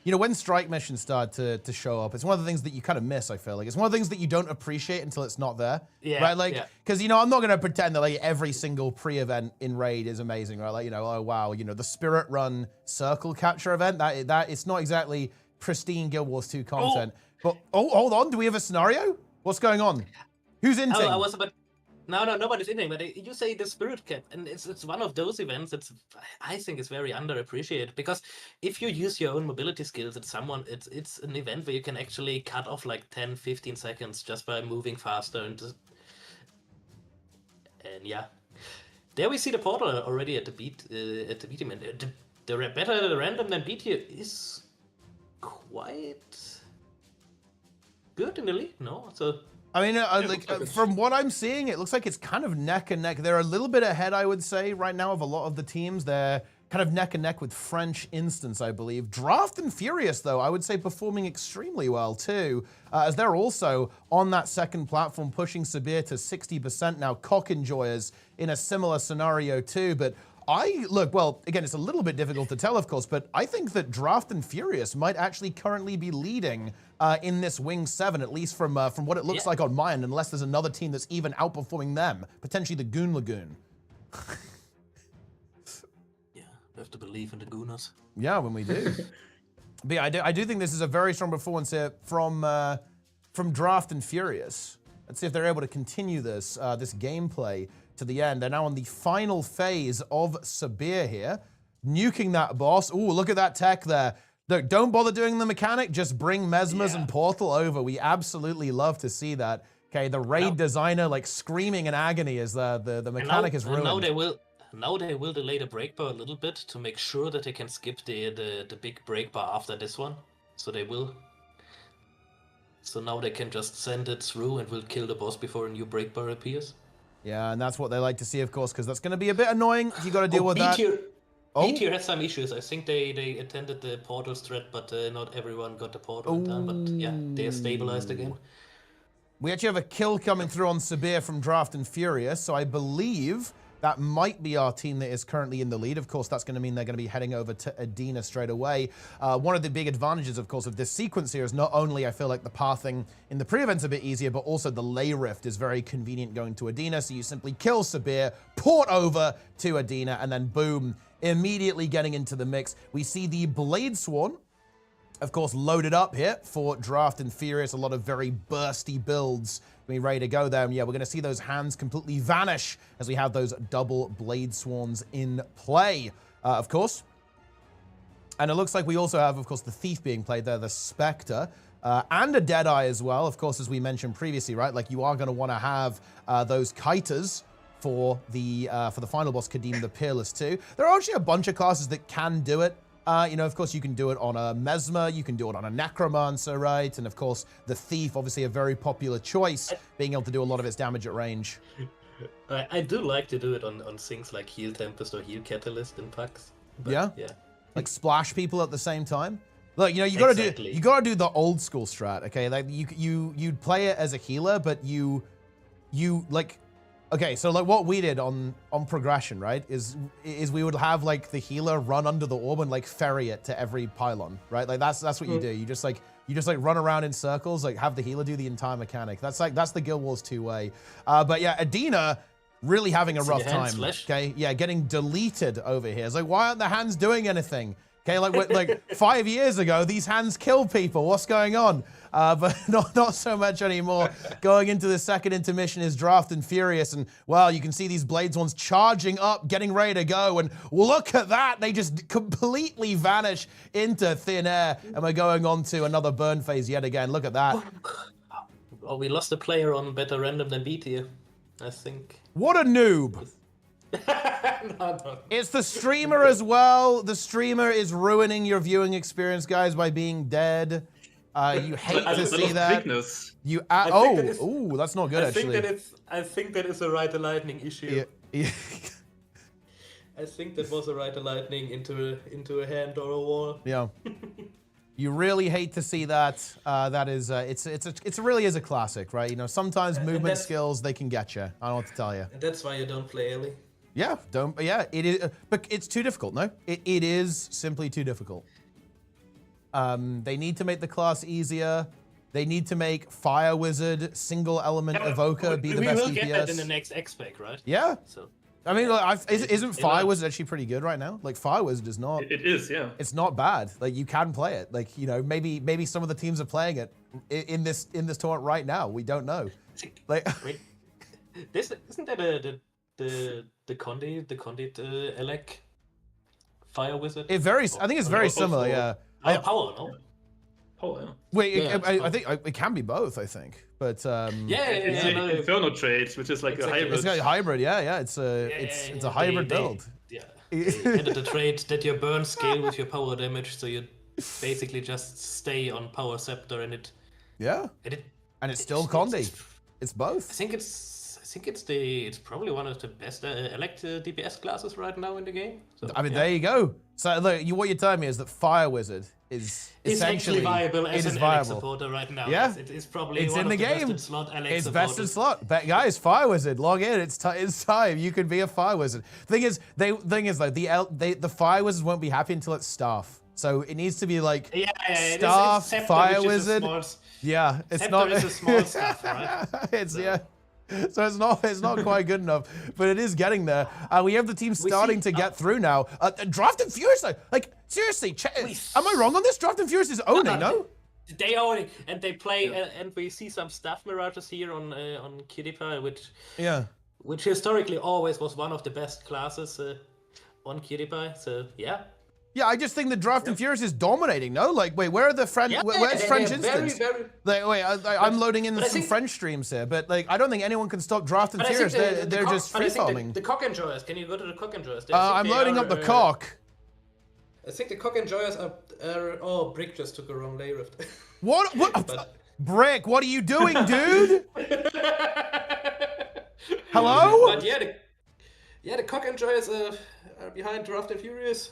S1: when strike missions start to show up, it's one of the things that you kind of miss. I feel like it's one of the things that you don't appreciate until it's not there.
S3: Yeah,
S1: right. Like, because I'm not gonna pretend that like every single pre-event in raid is amazing, right? Like oh wow, the Spirit Run circle capture event that it's not exactly pristine Guild Wars 2 content. But hold on, do we have a scenario? What's going on? Who's inting?
S3: Oh, I was about. No, nobody's inting. But you say the Spirit Cap, and it's one of those events I think is very underappreciated, because if you use your own mobility skills at someone, it's an event where you can actually cut off like 10-15 seconds just by moving faster and yeah. There we see the portal already at the beat event. The better random than beat here is quite good in the league, no? So
S1: I mean, from what I'm seeing, it looks like it's kind of neck and neck. They're a little bit ahead, I would say, right now of a lot of the teams. They're kind of neck and neck with French Instance, I believe. Draft and Furious, though, I would say performing extremely well, too, as they're also on that second platform, pushing Sabir to 60% now. Cock Enjoyers in a similar scenario, too, but well, again, it's a little bit difficult to tell, of course, but I think that Draft and Furious might actually currently be leading in this Wing 7, at least from what it looks like on my end, unless there's another team that's even outperforming them, potentially the Goon Lagoon.
S3: Yeah, we have to believe in the Gooners.
S1: Yeah, when we do. But yeah, I do think this is a very strong performance here from Draft and Furious. Let's see if they're able to continue this gameplay to the end. They're now on the final phase of Sabir here, nuking that boss. Ooh, look at that tech there. Look, don't bother doing the mechanic, just bring Mesmers and Portal over. We absolutely love to see that. Okay, the raid designer like screaming in agony as the mechanic is ruined.
S3: Now they will delay the break bar a little bit to make sure that they can skip the big break bar after this one. So they will. So now they can just send it through and will kill the boss before a new break bar appears.
S1: Yeah, and that's what they like to see, of course, because that's going to be a bit annoying. You got to deal with that.
S3: B-tier has some issues. I think they attended the portal threat, but not everyone got the portal done. But yeah, they are stabilized again.
S1: We actually have a kill coming through on Sabir from Draft and Furious, so I believe that might be our team that is currently in the lead. Of course, that's going to mean they're going to be heading over to Adina straight away. One of the big advantages, of course, of this sequence here is not only I feel like the pathing in the pre-event's a bit easier, but also the lay rift is very convenient going to Adina. So you simply kill Sabir, port over to Adina, and then boom, immediately getting into the mix. We see the Blade Sworn of course, loaded up here for Draft and Furious. A lot of very bursty builds. We're ready to go there. And yeah, we're going to see those hands completely vanish as we have those double Blade Swans in play, of course. And it looks like we also have, of course, the Thief being played there, the Spectre, and a Deadeye as well. Of course, as we mentioned previously, right? Like, you are going to want to have those Kiters for the final boss, Kadim the Peerless too. There are actually a bunch of classes that can do it. You know, of course, you can do it on a Mesmer, you can do it on a Necromancer, right? And of course, the Thief, obviously a very popular choice, being able to do a lot of its damage at range.
S3: I do like to do it on things like Heal Tempest or Heal Catalyst in packs.
S1: Yeah?
S3: Yeah.
S1: Like splash people at the same time. Look, you know, you gotta do the old school strat, okay? Like you'd play it as a healer, but you like, okay, so like what we did on progression, right, is we would have like the healer run under the orb and like ferry it to every pylon, right? Like that's what you do. You just like run around in circles, like have the healer do the entire mechanic. That's the Guild Wars 2-way. But yeah, Adina really having a rough time. Okay, yeah, getting deleted over here. It's like, why aren't the hands doing anything? Okay, like 5 years ago, these hands killed people. What's going on? But not so much anymore. Going into the second intermission is Draft and Furious, and well, you can see these Blades ones charging up, getting ready to go, and look at that, they just completely vanish into thin air, and we're going on to another burn phase yet again. Look at that.
S3: Oh, we lost a player on better random than beat here, I think.
S1: What a noob.
S3: No.
S1: It's the streamer as well. The streamer is ruining your viewing experience, guys, by being dead. You hate to see that. You that's not good.
S3: I think that is a right lightning issue.
S1: Yeah.
S3: I think that was a right lightning into a hand or a wall.
S1: Yeah. You really hate to see that. That is, it really is a classic, right? You know, sometimes movement skills, they can get you. I don't know what to tell you.
S3: And that's why you don't play Ellie.
S1: Yeah, it is, but it's too difficult, no? It is simply too difficult. They need to make the class easier. They need to make Fire Wizard, single element evoker be the best DPS.
S3: We will get that in the next X-Pack, right?
S1: Yeah.
S3: So.
S1: I mean, like, isn't Fire Wizard actually pretty good right now? Like, Fire Wizard is not.
S2: It is, yeah.
S1: It's not bad. Like, you can play it. Like, you know, maybe some of the teams are playing it in this tournament right now. We don't know. Like,
S3: wait, isn't that the Condit Elec Fire Wizard?
S1: I think it's very similar. Yeah.
S3: Power, no?
S2: Power, yeah.
S1: Wait,
S3: Yeah,
S1: I think it can be both. I think, but
S2: It's the Inferno trade, which is like a hybrid.
S1: It's got a hybrid. Yeah. It's a hybrid build.
S3: They added the trait that your burn scale with your power damage, so you basically just stay on Power Scepter, and it.
S1: Yeah. And it's still Condi. It's both.
S3: I think it's probably one of the best elect DPS classes right now in the game. So,
S1: I mean, there you go. So look, what you're telling me is that Fire Wizard is essentially
S3: viable as an elect supporter right now.
S1: Yeah,
S3: it's probably
S1: it's
S3: one
S1: in the
S3: of the
S1: game.
S3: best in slot elect
S1: it's
S3: supporters.
S1: best in slot. But guys, Fire Wizard, log in. It's time. You can be a Fire Wizard. Thing is though, the Fire Wizards won't be happy until it's Staff. So it needs to be like Staff, Fire Wizard. Yeah, it's not.
S3: It's a small staff, right?
S1: So it's not quite good enough, but it is getting there. We have the team starting to get through now. Draft and Furious, though, like seriously, am I wrong on this? Draft and Furious is owning, no?
S3: They own it, and they play, and we see some staff mirages here on PewDiePie, which historically always was one of the best classes on PewDiePie. So yeah.
S1: Yeah, I just think the Draft and Furious is dominating. No, like, wait, where are the French? Where's French instance? Like, wait, I'm loading in some French streams here, but like, I don't think anyone can stop Draft and Furious. They're just free farming.
S3: The Cock Enjoyers. Can you go to the Cock Enjoyers?
S1: I'm loading up the cock.
S3: I think the Cock Enjoyers are. Oh, Brick just took a wrong lay rift.
S1: What? Brick, what are you doing, dude? Hello?
S3: But the Cock Enjoyers are behind Draft and Furious.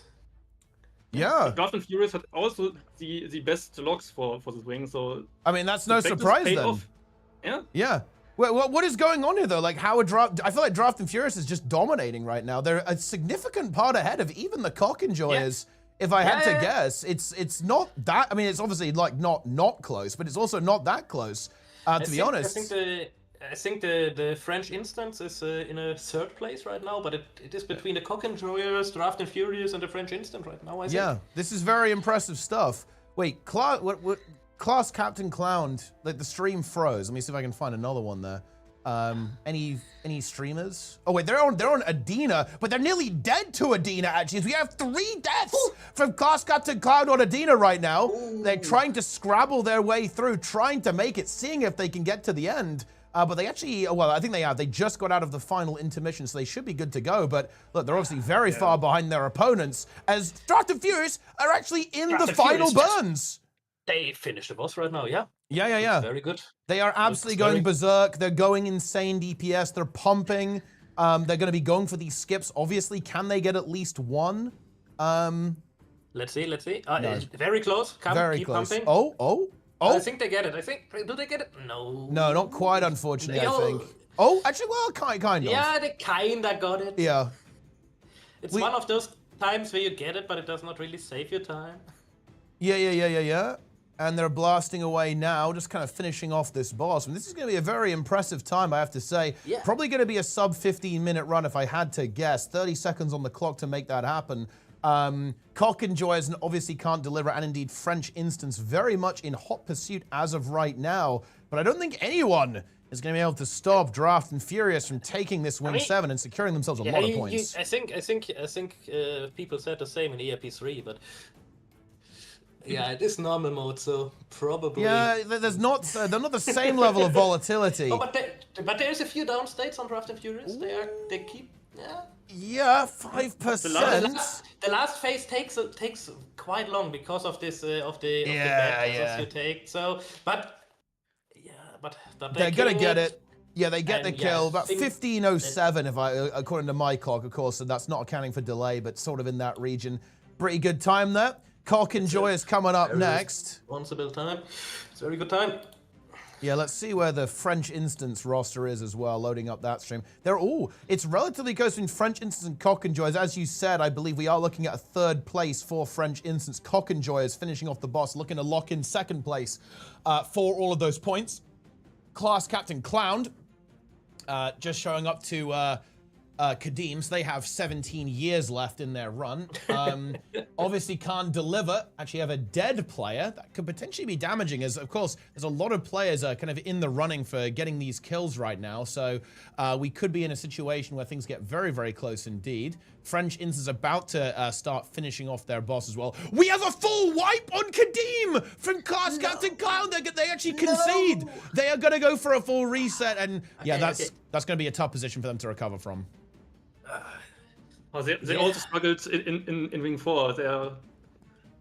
S1: Yeah.
S2: Draft and Furious had also the best logs for this wing, so
S1: I mean that's no surprise then.
S2: Off. Yeah.
S1: Yeah. What is going on here though? Like how I feel like Draft and Furious is just dominating right now. They're a significant part ahead of even the Cock Enjoyers. Yeah. If I had to guess, it's not that. I mean, it's obviously like not close, but it's also not that close. To be honest.
S3: I think the French instance is in a third place right now, but it is between the Cock Enjoyers, Draft and Furious, and the French instant right now, I think.
S1: Yeah, this is very impressive stuff. Wait, what? Class Captain Clown, like the stream froze. Let me see if I can find another one there. Any streamers? Oh wait, they're on Adina, but they're nearly dead to Adina actually. We have 3 deaths from Class Captain Clown on Adina right now. Ooh. They're trying to scrabble their way through, trying to make it, seeing if they can get to the end. But they actually, well, I think they have. They just got out of the final intermission, so they should be good to go. But look, they're obviously very far behind their opponents, as Fast and Furious are actually in the final burns.
S3: They finished the boss right now, yeah.
S1: Yeah.
S3: Very good.
S1: They are absolutely going berserk. They're going insane DPS. They're pumping. They're going to be going for these skips. Obviously, can they get at least one?
S3: Let's see.
S1: No.
S3: Very close. Keep
S1: close.
S3: pumping.
S1: Oh.
S3: I think they get it. Do they get it? No.
S1: No, not quite, unfortunately, I think. Oh, actually, well, kind of.
S3: Yeah, they kinda got it.
S1: Yeah.
S3: It's one of those times where you get it, but it does not really save your time.
S1: Yeah. And they're blasting away now, just kind of finishing off this boss. And this is going to be a very impressive time, I have to say.
S3: Yeah.
S1: Probably going to be a sub 15-minute run if I had to guess. 30 seconds on the clock to make that happen. Cock and Joyous obviously can't deliver, and indeed French Instance very much in hot pursuit as of right now. But I don't think anyone is going to be able to stop Draft and Furious from taking this Wing 7 and securing themselves a lot of points.
S3: I think people said the same in ERP3, but yeah, it is normal mode, so probably.
S1: Yeah, they're not the same level of volatility.
S3: Oh, but there's a few down states on Draft and Furious. They keep.
S1: Yeah, 5%.
S3: The last phase takes quite long because of this of the bad you take. So, but
S1: they're gonna get it. Yeah, they get the kill. About 15:07, according to my clock, of course, and that's not accounting for delay, but sort of in that region. Pretty good time there. Cock and Joy is coming up next.
S3: Responsible time. It's a very good time.
S1: Yeah, let's see where the French Instance roster is as well, loading up that stream. It's relatively close between French Instance and Cock and Joy. As you said, I believe we are looking at a 3rd place for French Instance. Cock and Joy is finishing off the boss, looking to lock in 2nd place for all of those points. Class Captain Clown, just showing up to Kadeem, so they have 17 years left in their run. Obviously can't deliver. Actually have a dead player. That could potentially be damaging, as of course, there's a lot of players kind of in the running for getting these kills right now. So we could be in a situation where things get very, very close indeed. French Instance is about to start finishing off their boss as well. We have a full wipe on Kadeem from Class Captain Clown. They actually concede. They are going to go for a full reset. And yeah, that's going to be a tough position for them to recover from.
S2: They also struggled in Wing 4. They are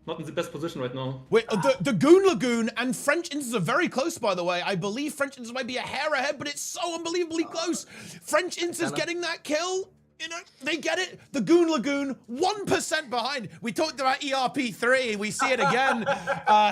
S2: not in the best position right now.
S1: Wait, the Goon Lagoon and French Instance are very close, by the way. I believe French Instance might be a hair ahead, but it's so unbelievably close. French Instance getting that kill. You know, they get it. The Goon Lagoon, 1% behind. We talked about ERP3. We see it again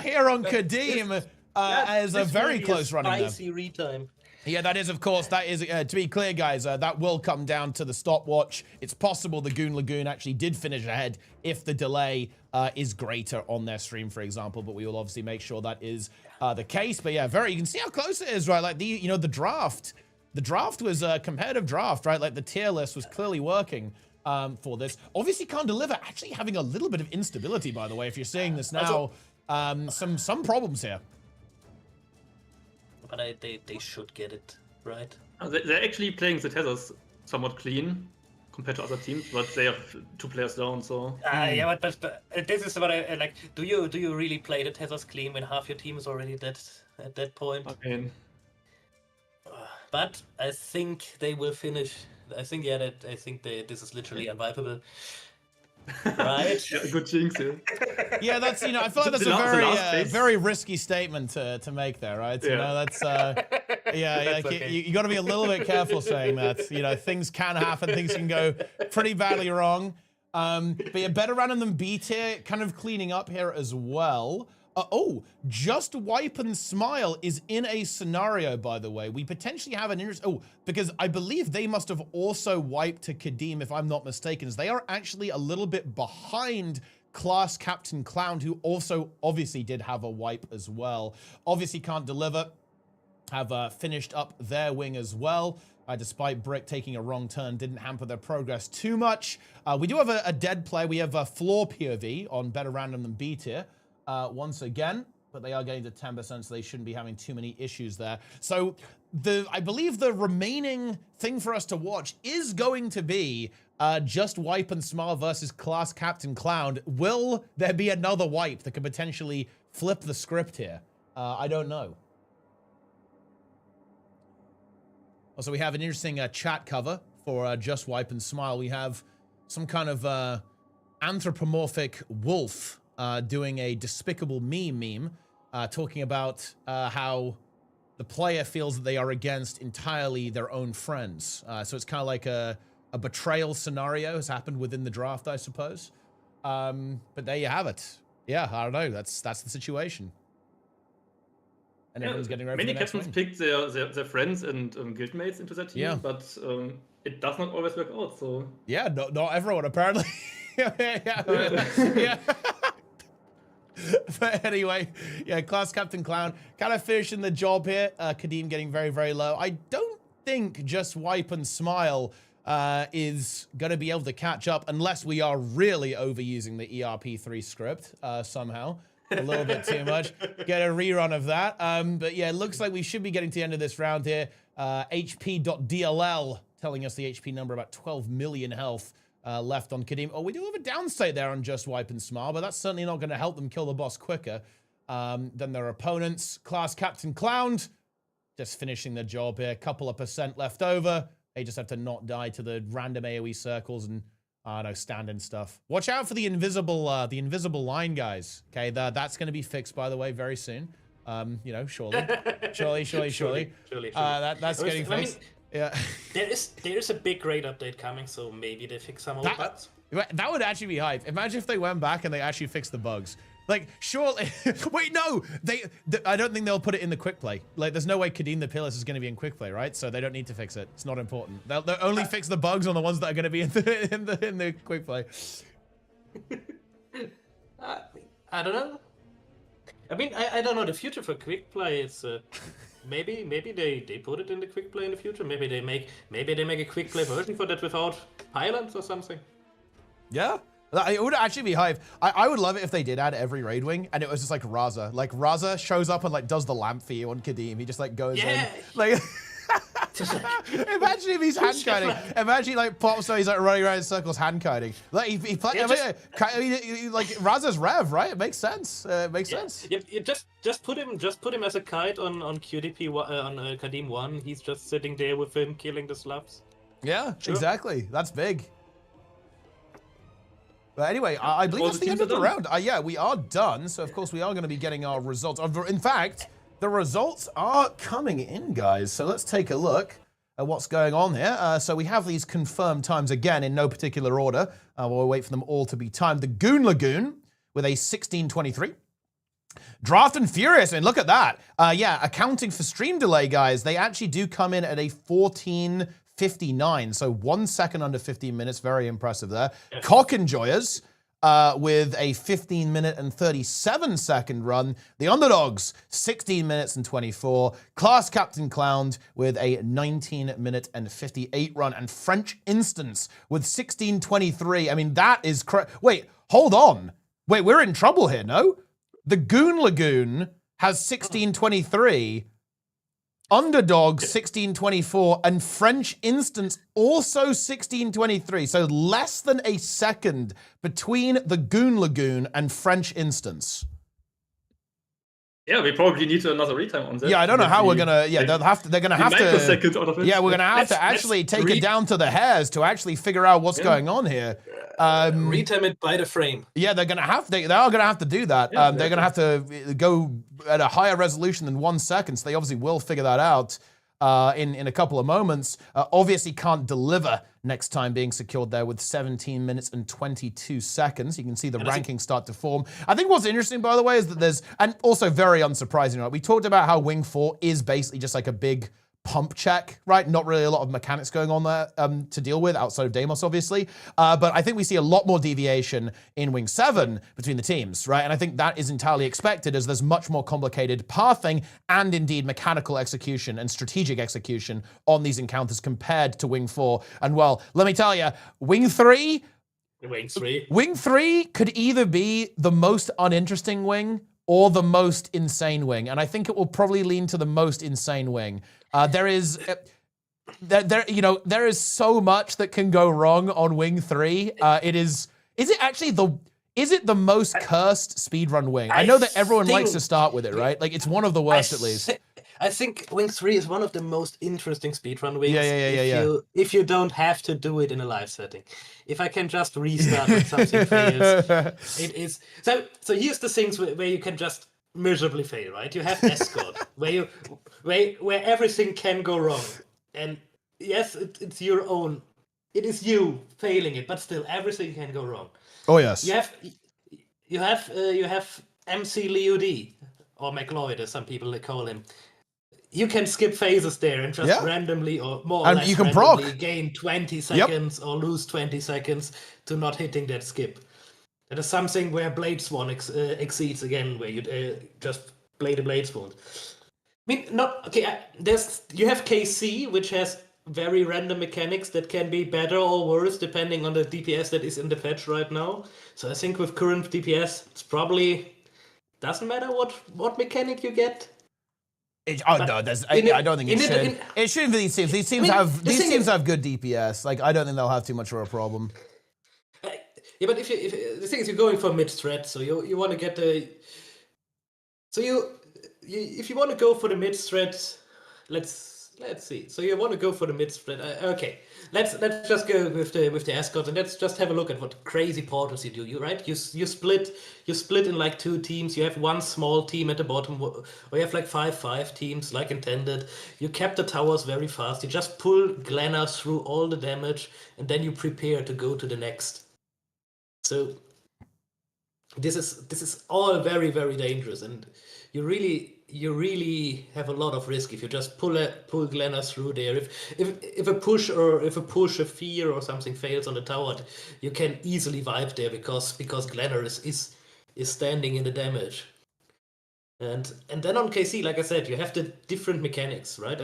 S1: here on Kadeem as a very close running there.
S3: Spicy retime.
S1: Yeah, that is, of course, to be clear, guys, that will come down to the stopwatch. It's possible the Goon Lagoon actually did finish ahead if the delay is greater on their stream, for example, but we will obviously make sure that is the case. But yeah, you can see how close it is, right? Like, the draft. The draft was a competitive draft, right? Like, the tier list was clearly working for this. Obviously can't deliver. Actually having a little bit of instability, by the way, if you're seeing this now. Some problems here.
S3: But they should get it, right?
S2: They're actually playing the tethers somewhat clean compared to other teams, but they have 2 players down, so...
S3: Yeah, but this is what I like. Do you really play the tethers clean when half your team is already dead at that point?
S2: Okay.
S3: But I think they will finish. I think this is literally unwipeable. Right?
S2: Good jinx, yeah.
S1: Yeah, that's, I feel like that's a very risky statement to make there, right?
S2: Yeah.
S1: That's, okay. you got to be a little bit careful saying that. Things can happen, things can go pretty badly wrong. But yeah, better random than B tier, kind of cleaning up here as well. Just Wipe and Smile is in a scenario, by the way. We potentially have an interest. Because I believe they must have also wiped to Kadeem, if I'm not mistaken, as they are actually a little bit behind Class Captain Clown, who also obviously did have a wipe as well. Obviously can't deliver. Have finished up their wing as well. Despite Brick taking a wrong turn, didn't hamper their progress too much. We do have a dead play. We have a floor POV on better random than B tier. once again, but they are getting to 10%, so they shouldn't be having too many issues there. So I believe the remaining thing for us to watch is going to be Just Wipe and Smile versus Class Captain Clown. Will there be another wipe that could potentially flip the script here? I don't know. Also, we have an interesting chat cover for Just Wipe and Smile. We have some kind of anthropomorphic wolf doing a Despicable Me meme, talking about how the player feels that they are against entirely their own friends. So it's kind of like a betrayal scenario has happened within the draft, I suppose. But there you have it. Yeah, I don't know. That's the situation. And everyone's getting ready for the
S2: Many
S1: next
S2: captains
S1: wing.
S2: picked their friends and guildmates into their team, but it does not always work out. So
S1: yeah, not everyone apparently. yeah. But anyway, yeah, Class Captain Clown kind of finishing the job here. Kadeem getting very, very low. I don't think Just Wipe and Smile is going to be able to catch up unless we are really overusing the ERP3 script somehow. A little bit too much. Get a rerun of that. But yeah, it looks like we should be getting to the end of this round here. HP.dll telling us the HP number, about 12 million health left on Kadeem. Oh, we do have a downstate there on Just Wipe and Smile, but that's certainly not going to help them kill the boss quicker than their opponents. Class Captain Clown just finishing the job here. Couple of % left over. They just have to not die to the random AoE circles and I don't know, stand-in stuff. Watch out for the invisible line, guys. Okay, that's going to be fixed, by the way, very soon. You know, surely. That's getting fixed. Yeah.
S3: There is a big raid update coming, so maybe they fix some of the bugs.
S1: That would actually be hype. Imagine if they went back and they actually fixed the bugs. Like, surely... Wait, no! I don't think they'll put it in the quick play. Like, there's no way Kadeem the Peerless is going to be in quick play, right? So they don't need to fix it. It's not important. They'll only fix the bugs on the ones that are going to be in the quick play.
S3: I don't know. I mean, I don't know. The future for quick play is... Maybe they put it in the quick play in the future. Maybe they make a quick play version for that without pylons or something.
S1: Yeah. It would actually be hype. I would love it if they did add every raid wing and it was just like Raza. Like Raza shows up and like does the lamp for you on Kadeem. He just like goes in. Like imagine if he's hand kiting. Imagine like pops so he's like running around in circles hand kiting. Like he like Raza's Rev, right? It makes sense. It makes sense.
S3: You just put him as a kite on QDP on Kadeem 1. He's just sitting there with him killing the slabs.
S1: Yeah, sure. Exactly. That's big. But anyway, I believe that's the end of the round. Yeah, we are done. So, of course, we are going to be getting our results. In fact, the results are coming in, guys. So let's take a look at what's going on here. So we have these confirmed times again in no particular order. We'll wait for them all to be timed. The Goon Lagoon with a 16:23. Draft and Furious, and look at that. Yeah, accounting for stream delay, guys, they actually do come in at a 14:59, so 1 second under 15 minutes. Very impressive there. Yes. Cock Enjoyers with a 15 minute and 37 second run. The Underdogs, 16 minutes and 24. Class Captain Clown with a 19 minute and 58 run. And French Instance with 16:23. I mean, that is wait, hold on. Wait, we're in trouble here, no? The Goon Lagoon has 16:23. Underdog 16:24 and French Instance also 16:23. So less than a second between the Goon Lagoon and French Instance.
S2: Yeah, we probably need another retime on that.
S1: Yeah, I don't know how we're gonna. Yeah, they're gonna have to. Yeah, we're gonna have to actually take it down to the hairs to actually figure out what's going on here.
S3: Retime it by the frame.
S1: Yeah, they are gonna have to do that. Yeah, they're gonna have to go at a higher resolution than 1 second. So they obviously will figure that out in a couple of moments. Obviously can't deliver next time being secured there with 17 minutes and 22 seconds. You can see the rankings start to form. I think what's interesting, by the way, is that there's, and also very unsurprising, right? We talked about how Wing 4 is basically just like a big pump check, right? Not really a lot of mechanics going on there to deal with outside of Deimos, obviously. But I think we see a lot more deviation in Wing 7 between the teams, right? And I think that is entirely expected as there's much more complicated pathing and indeed mechanical execution and strategic execution on these encounters compared to Wing 4. And well, let me tell you, Wing 3,
S3: Wing 3.
S1: Wing 3 could either be the most uninteresting wing or the most insane wing, and I think it will probably lean to the most insane wing. There is so much that can go wrong on Wing 3. Is it the most cursed speedrun wing? I know that everyone likes to start with it, right? Like, it's one of the worst, at least.
S3: I think Wing 3 is one of the most interesting speedrun wings.
S1: Yeah.
S3: If you don't have to do it in a live setting. If I can just restart when something fails, it is. So here's the things where you can just miserably fail, right? You have Escort, where everything can go wrong. And yes, it's your own. It is you failing it, but still everything can go wrong.
S1: Oh yes.
S3: You have MC Leo D, or McLeod, as some people call him. You can skip phases there and just randomly or more or less
S1: you can
S3: randomly gain 20 seconds or lose 20 seconds to not hitting that skip. That is something where Blade Swan exceeds again, where you just play the Blade Swan. I mean, you have KC, which has very random mechanics that can be better or worse depending on the DPS that is in the patch right now. So I think with current DPS, it's probably doesn't matter what mechanic you get.
S1: I don't think it should. It shouldn't for these teams. These teams have good DPS. Like, I don't think they'll have too much of a problem.
S3: Yeah, but if the thing is, you're going for mid threat, so you want to get the. So if you want to go for the mid threat, let's see. So you want to go for the mid threat. Okay, let's just go with the Escort, and let's just have a look at what crazy portals you do. You split in like 2 teams. You have one small team at the bottom, or you have like 5 teams like intended. You cap the towers very fast. You just pull Glenna through all the damage, and then you prepare to go to the next. So this is all very, very dangerous, and you really have a lot of risk if you just pull Glenna through there. If a push, a fear or something fails on the tower, you can easily wipe there because Glenna is standing in the damage. And then on KC, like I said, you have the different mechanics, right?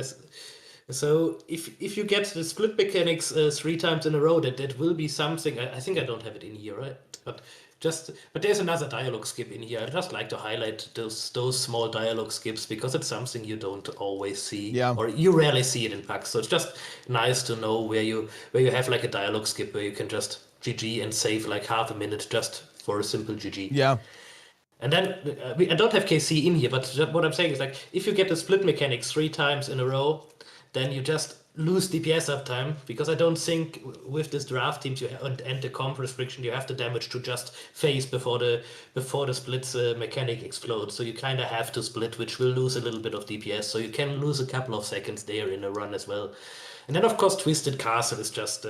S3: So if you get the split mechanics 3 times in a row, that will be something. I think I don't have it in here, right? But there's another dialogue skip in here. I just like to highlight those small dialogue skips because it's something you don't always see, or you rarely see it in packs. So it's just nice to know where you have like a dialogue skip where you can just GG and save like half a minute just for a simple GG.
S1: Yeah.
S3: And then I don't have KC in here, but what I'm saying is like if you get the split mechanics 3 times in a row, then you just lose DPS uptime, because I don't think with this draft teams and the comp restriction you have the damage to just phase before the splits mechanic explodes. So you kind of have to split, which will lose a little bit of DPS. So you can lose a couple of seconds there in a run as well. And then of course Twisted Castle is just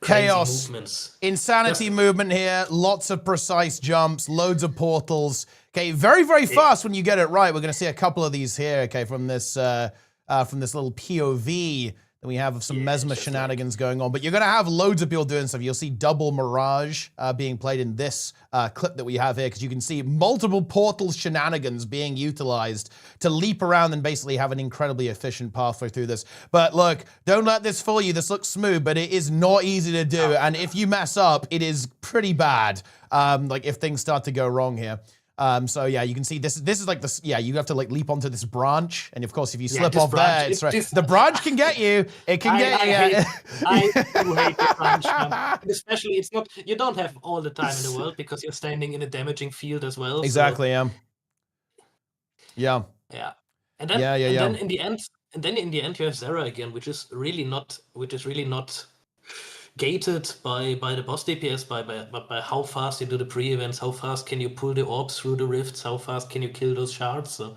S1: chaos,
S3: movements.
S1: insanity movement here. Lots of precise jumps, loads of portals. Okay, very, very fast when you get it right. We're going to see a couple of these here. Okay, from this little POV that we have of some Mesmer shenanigans going on. But you're going to have loads of people doing stuff. You'll see double Mirage being played in this clip that we have here, because you can see multiple portal shenanigans being utilized to leap around and basically have an incredibly efficient pathway through this. But look, don't let this fool you. This looks smooth, but it is not easy to do. And if you mess up, it is pretty bad. Like if things start to go wrong here. So yeah, you can see this is like this. Yeah, you have to like leap onto this branch, and of course, if you slip off there, it's right. The branch can get you. It can get you.
S3: I do hate the branch, especially it's not. You don't have all the time in the world because you're standing in a damaging field as well.
S1: Exactly.
S3: So.
S1: Yeah.
S3: And then, then in the end, you have Zera again, which is really not gated by the boss DPS, by how fast you do the pre-events, how fast can you pull the orbs through the rifts, how fast can you kill those shards. So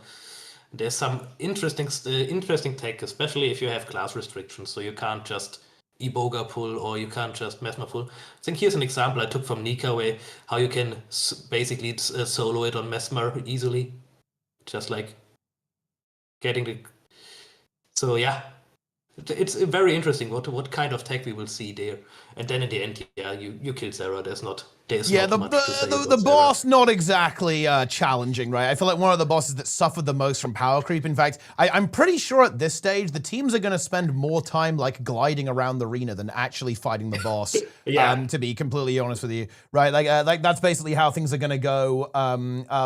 S3: there's some interesting tech, especially if you have class restrictions, so you can't just Iboga pull or you can't just Mesmer pull. I think here's an example I took from Nika, where how you can basically solo it on Mesmer easily, just like getting the. So yeah. It's very interesting what kind of tech we will see there, and then in the end, yeah, you kill Zera. There's there's
S1: Yeah,
S3: not much to say
S1: the
S3: about Sarah.
S1: boss, not exactly challenging, right? I feel like one of the bosses that suffered the most from power creep. In fact, I'm pretty sure at this stage, the teams are going to spend more time like gliding around the arena than actually fighting the boss,
S3: Yeah.
S1: to be completely honest with you, right? Like that's basically how things are going to go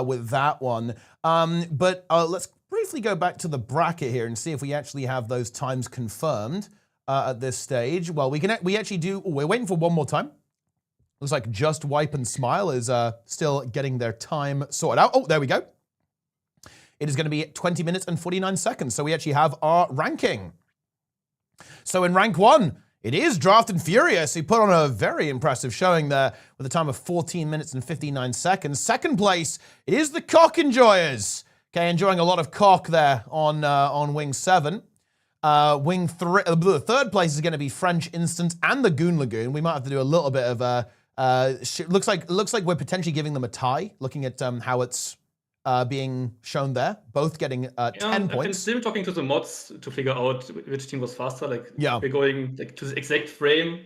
S1: with that one. But let's briefly go back to the bracket here and see if we actually have those times confirmed at this stage. Well, we actually do. We're waiting for one more time. Looks like Just Wipe and Smile is still getting their time sorted out. Oh, there we go. It is going to be 20 minutes and 49 seconds. So we actually have our ranking. So in rank 1, it is Draft and Furious, who put on a very impressive showing there with a time of 14 minutes and 59 seconds. Second place, it is the Cock Enjoyers. Okay, enjoying a lot of cock there on Wing 7. Wing 3, third place is going to be French Instant and the Goon Lagoon. We might have to do a little bit of looks like we're potentially giving them a tie, looking at how it's being shown there. Both getting 10 points.
S2: I'm still talking to the mods to figure out which team was faster. Like,
S1: yeah,
S2: we're going like to the exact frame.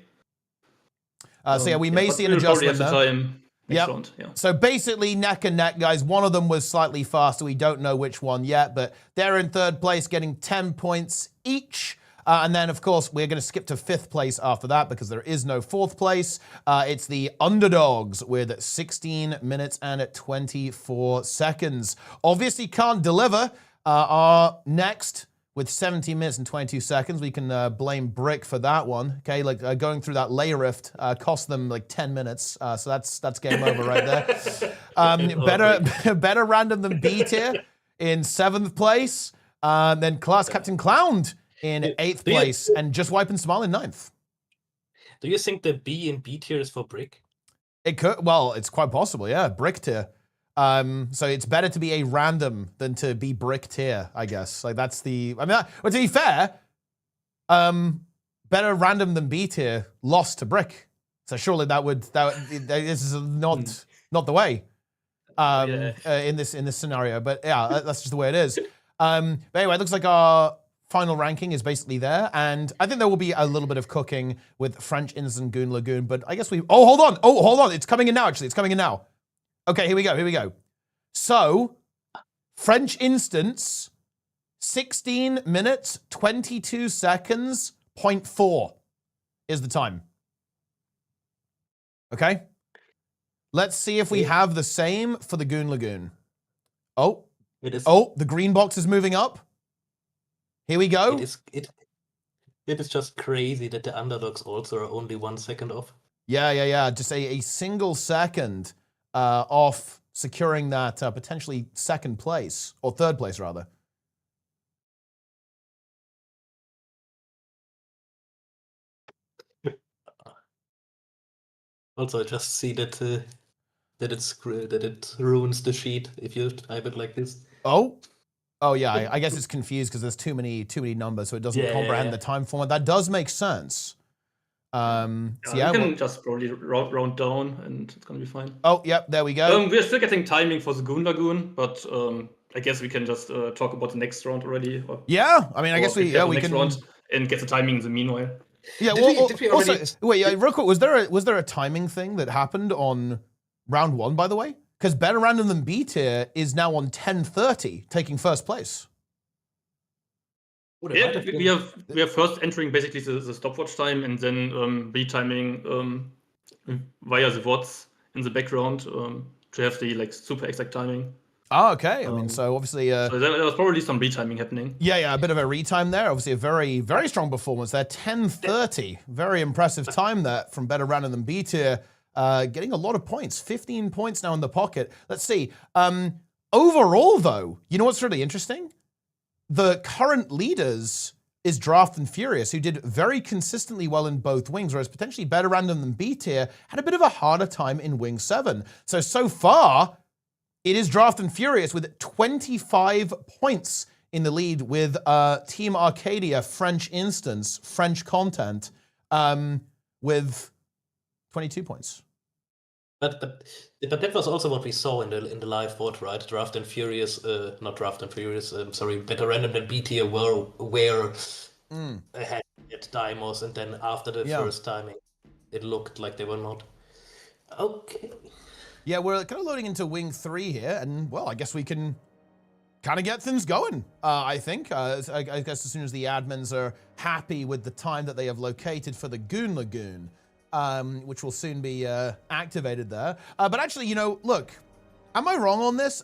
S1: So yeah, we may see an adjustment there.
S2: Yeah.
S1: So basically neck and neck, guys. One of them was slightly faster. We don't know which one yet, but they're in third place, getting 10 points each. And then, of course, we're going to skip to fifth place after that because there is no fourth place. It's the Underdogs with 16 minutes and 24 seconds. Obviously can't deliver. Our next with 17 minutes and 22 seconds. We can blame Brick for that one. Okay, like going through that lay rift cost them like 10 minutes. So that's game over right there. Better random than B tier in 7th place. Then Class Captain Clowned in 8th place, and Just Wipe and Smile in 9th.
S3: Do you think the B in B tier is for Brick?
S1: It could. Well, it's quite possible. Yeah, Brick tier. So it's better to be a random than to be Brick tier, I guess. Like that's the. I mean, but to be fair, better random than B tier lost to Brick. So surely this is not the way. In this scenario, but yeah, that's just the way it is. But anyway, it looks like our final ranking is basically there, and I think there will be a little bit of cooking with French Instant Goon Lagoon, but I guess hold on, it's coming in now, actually, it's coming in now. Okay, here we go. So, French Instance, 16 minutes, 22 seconds, 0.4 is the time. Okay? Let's see if we have the same for the Goon Lagoon. Oh, the green box is moving up. Here we go.
S3: It is just crazy that the Underdogs also are only 1 second off.
S1: Yeah. Just a single second off securing that potentially second place, or third place, rather.
S3: Also, I just see that it ruins the sheet if you type it like this.
S1: Oh yeah, I guess it's confused because there's too many numbers, so it doesn't comprehend the time format. That does make sense.
S2: We can just probably round down, and it's gonna be fine.
S1: Oh, yep, there we go.
S2: We're still getting timing for the Goon Lagoon, but I guess we can just talk about the next round already.
S1: Yeah, I mean, I guess we can
S2: round and get the timing in the meanwhile.
S1: Yeah. Real quick, was there a timing thing that happened on round 1, by the way? Because Better Random Than B tier is now on 10:30, taking first place.
S2: Yeah, we are first entering basically the stopwatch time, and then retiming via the VODs in the background to have the like super exact timing.
S1: Oh, okay. I mean, so obviously,
S2: so there was probably some retiming happening.
S1: Yeah, a bit of a retime there. Obviously, a very, very strong performance there. 10:30, very impressive time there from Better Random Than B tier. Getting a lot of points, 15 points now in the pocket. Let's see. Overall, though, you know what's really interesting? The current leaders is Draft and Furious, who did very consistently well in both wings, whereas potentially Better Random Than B tier had a bit of a harder time in Wing 7. So far, it is Draft and Furious with 25 points in the lead with Team Arcadia, French Instance, French content, with 22 points.
S3: But that was also what we saw in the live vote, right? Draft and Furious, not Draft and Furious. Better Random Than B tier were ahead at Dimos, and then after the first timing, it looked like they were not. Okay.
S1: Yeah, we're kind of loading into Wing 3 here, and, well, I guess we can kind of get things going, I think. I guess as soon as the admins are happy with the time that they have located for the Goon Lagoon, which will soon be activated there. But actually, you know, look, am I wrong on this?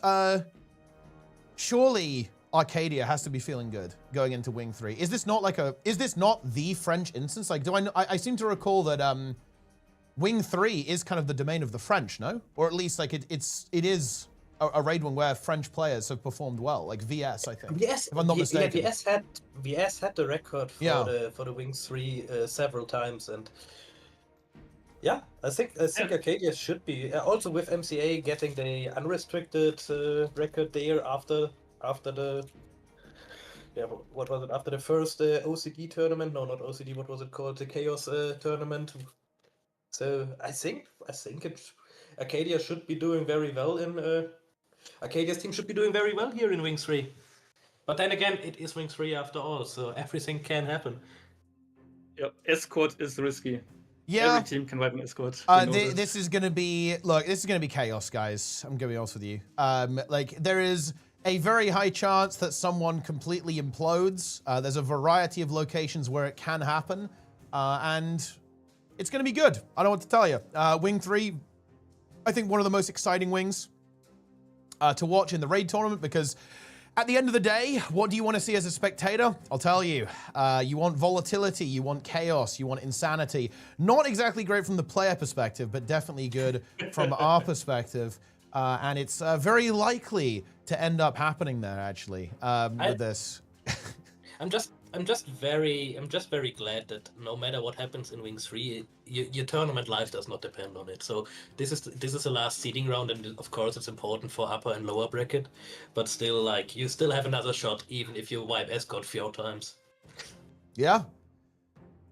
S1: Surely Arcadia has to be feeling good going into Wing 3. Is this not the French instance? Like, I seem to recall that Wing 3 is kind of the domain of the French, no? Or at least like it is a raid one where French players have performed well, like VS, I think.
S3: VS,
S1: if I'm not mistaken.
S3: Yeah, VS had the record for
S1: Yeah.
S3: the Wings 3 several times, and yeah, I think Arcadia should be also with MCA getting the unrestricted record there after the what was it, after the first OCD tournament? No, not OCD. What was it called? The Chaos tournament. So I think Arcadia should be doing very well in Arcadia's team should be doing very well here in Wings 3. But then again, it is Wings 3 after all, so everything can happen.
S2: Yeah, escort is risky.
S1: Yeah.
S2: Every team can wipe an escort.
S1: This is gonna be chaos, guys. I'm gonna be honest with you. Like there is a very high chance that someone completely implodes. There's a variety of locations where it can happen, and it's gonna be good. I don't know what to tell you. Wing 3, I think one of the most exciting wings to watch in the raid tournament, because at the end of the day, what do you want to see as a spectator? I'll tell you. You want volatility, you want chaos, you want insanity. Not exactly great from the player perspective, but definitely good from our perspective. And it's very likely to end up happening there, actually, with this.
S3: I'm just very glad that no matter what happens in Wings 3, your tournament life does not depend on it. So this is the last seeding round, and of course it's important for upper and lower bracket, but still, like, you still have another shot even if you wipe escort 4 times.
S1: Yeah.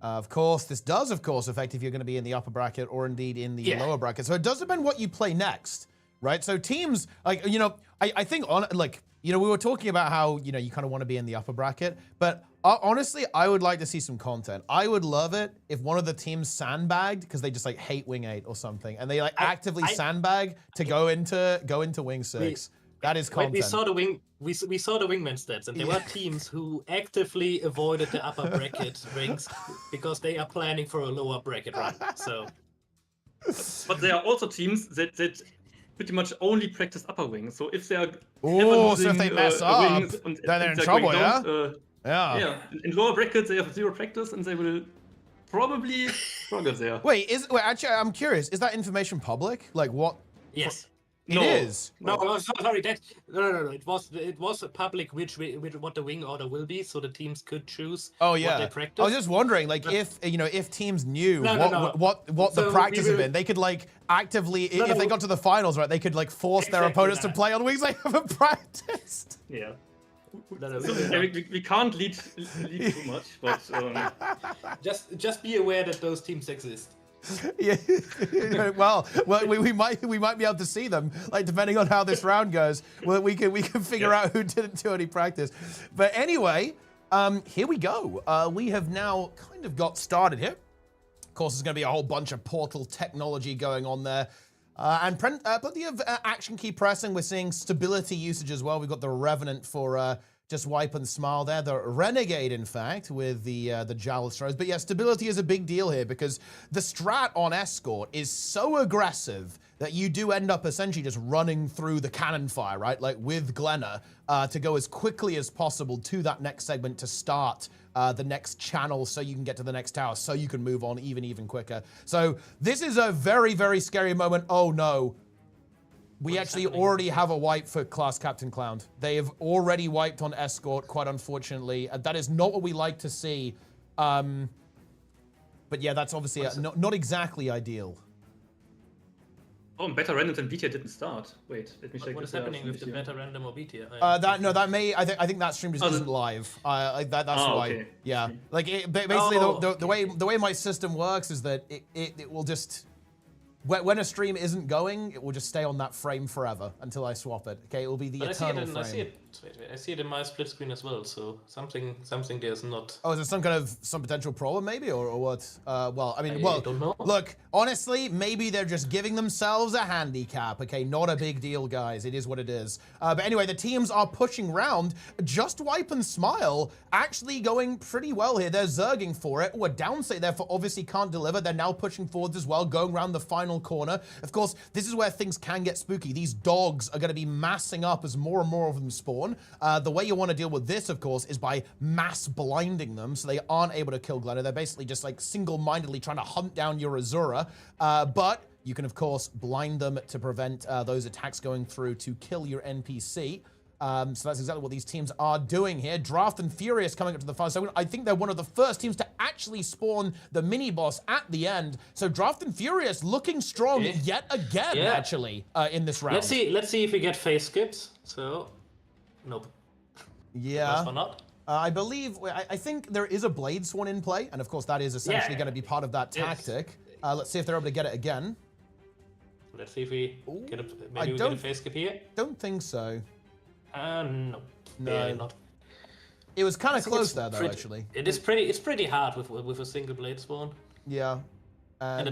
S1: Of course, this does, of course, affect if you're going to be in the upper bracket or indeed in the lower bracket. So it does depend what you play next, right? So teams, like, you know, I think on, like, you know, we were talking about how, you know, you kind of want to be in the upper bracket, but honestly, I would like to see some content. I would love it if one of the teams sandbagged because they just like hate Wing 8 or something, and they like actively sandbag to go into Wing 6. That is content.
S3: We saw the wingman stats, and there were teams who actively avoided the upper bracket rings because they are planning for a lower bracket run. So,
S2: but there are also teams that pretty much only practice upper wings. So if they are
S1: so if they mess up, then they're in trouble,
S2: down,
S1: yeah.
S2: In lower brackets they have 0 practice, and they will probably struggle there.
S1: Wait, actually, I'm curious. Is that information public? Like what?
S3: Yes.
S1: It is.
S3: No, sorry. No. It was public what the wing order will be, so the teams could choose.
S1: Oh yeah.
S3: What they practice.
S1: I was just wondering, like, if teams knew what
S3: So
S1: the practice had been, they could like actively, if they got to the finals, right, they could like force their opponents to play on wings they haven't practiced.
S2: Yeah. So, we can't lead too much, but
S3: just be aware that those teams exist.
S1: Yeah. well, we might be able to see them, like, depending on how this round goes. Well, we can figure out who didn't do any practice. But anyway, here we go. We have now kind of got started here. Of course, there's going to be a whole bunch of portal technology going on there. And plenty of action key pressing. We're seeing stability usage as well. We've got the Revenant for just wipe and smile there. The Renegade, in fact, with the Jowl throws. But yeah, stability is a big deal here because the strat on Escort is so aggressive that you do end up essentially just running through the cannon fire, right? Like with Glenna, to go as quickly as possible to that next segment to start the next channel so you can get to the next tower, so you can move on even quicker. So this is a very, very scary moment. Oh no. We actually already have a wipe for Class Captain Clown. They have already wiped on Escort, quite unfortunately. That is not what we like to see. But yeah, that's obviously not exactly ideal.
S2: Oh, and Beta Random and BTA didn't start. Wait, let me check.
S3: What is happening with the Beta Random or BTA?
S1: I think that stream just isn't live. That's why.
S2: Okay.
S1: Yeah, like basically the way my system works is that it will just When a stream isn't going, it will just stay on that frame forever until I swap it. Okay, it will be the eternal frame.
S3: I see it in my split screen as well. So something there's not.
S1: Oh, is there some potential problem maybe, or what? Well, I mean,
S3: I don't know.
S1: Look, honestly, maybe they're just giving themselves a handicap. Okay, not a big deal, guys. It is what it is. But anyway, the teams are pushing round. Just Wipe and Smile actually going pretty well here. They're zerging for it. Oh, a downstate there for obviously can't deliver. They're now pushing forwards as well, going around the final corner. Of course, this is where things can get spooky. These dogs are going to be massing up as more and more of them spawn. The way you want to deal with this, of course, is by mass blinding them so they aren't able to kill Glenna. They're basically just like single-mindedly trying to hunt down your Azura. But you can, of course, blind them to prevent those attacks going through to kill your NPC. So that's exactly what these teams are doing here. Draft and Furious coming up to the final segment. I think they're one of the first teams to actually spawn the mini-boss at the end. So Draft and Furious looking strong yet again, actually, in this round.
S3: Let's see if we get face skips. So, nope.
S1: Yeah.
S3: Or not.
S1: I believe, I think there is a Blade Swan in play, and of course that is essentially going to be part of that tactic. Let's see if they're able to get it again.
S3: Let's see if we get a face skip here.
S1: Don't think so.
S3: No.
S1: No.
S3: Not.
S1: It was kind of close there, though, actually.
S3: It's pretty hard with a single Blade Swan.
S1: Yeah.
S3: And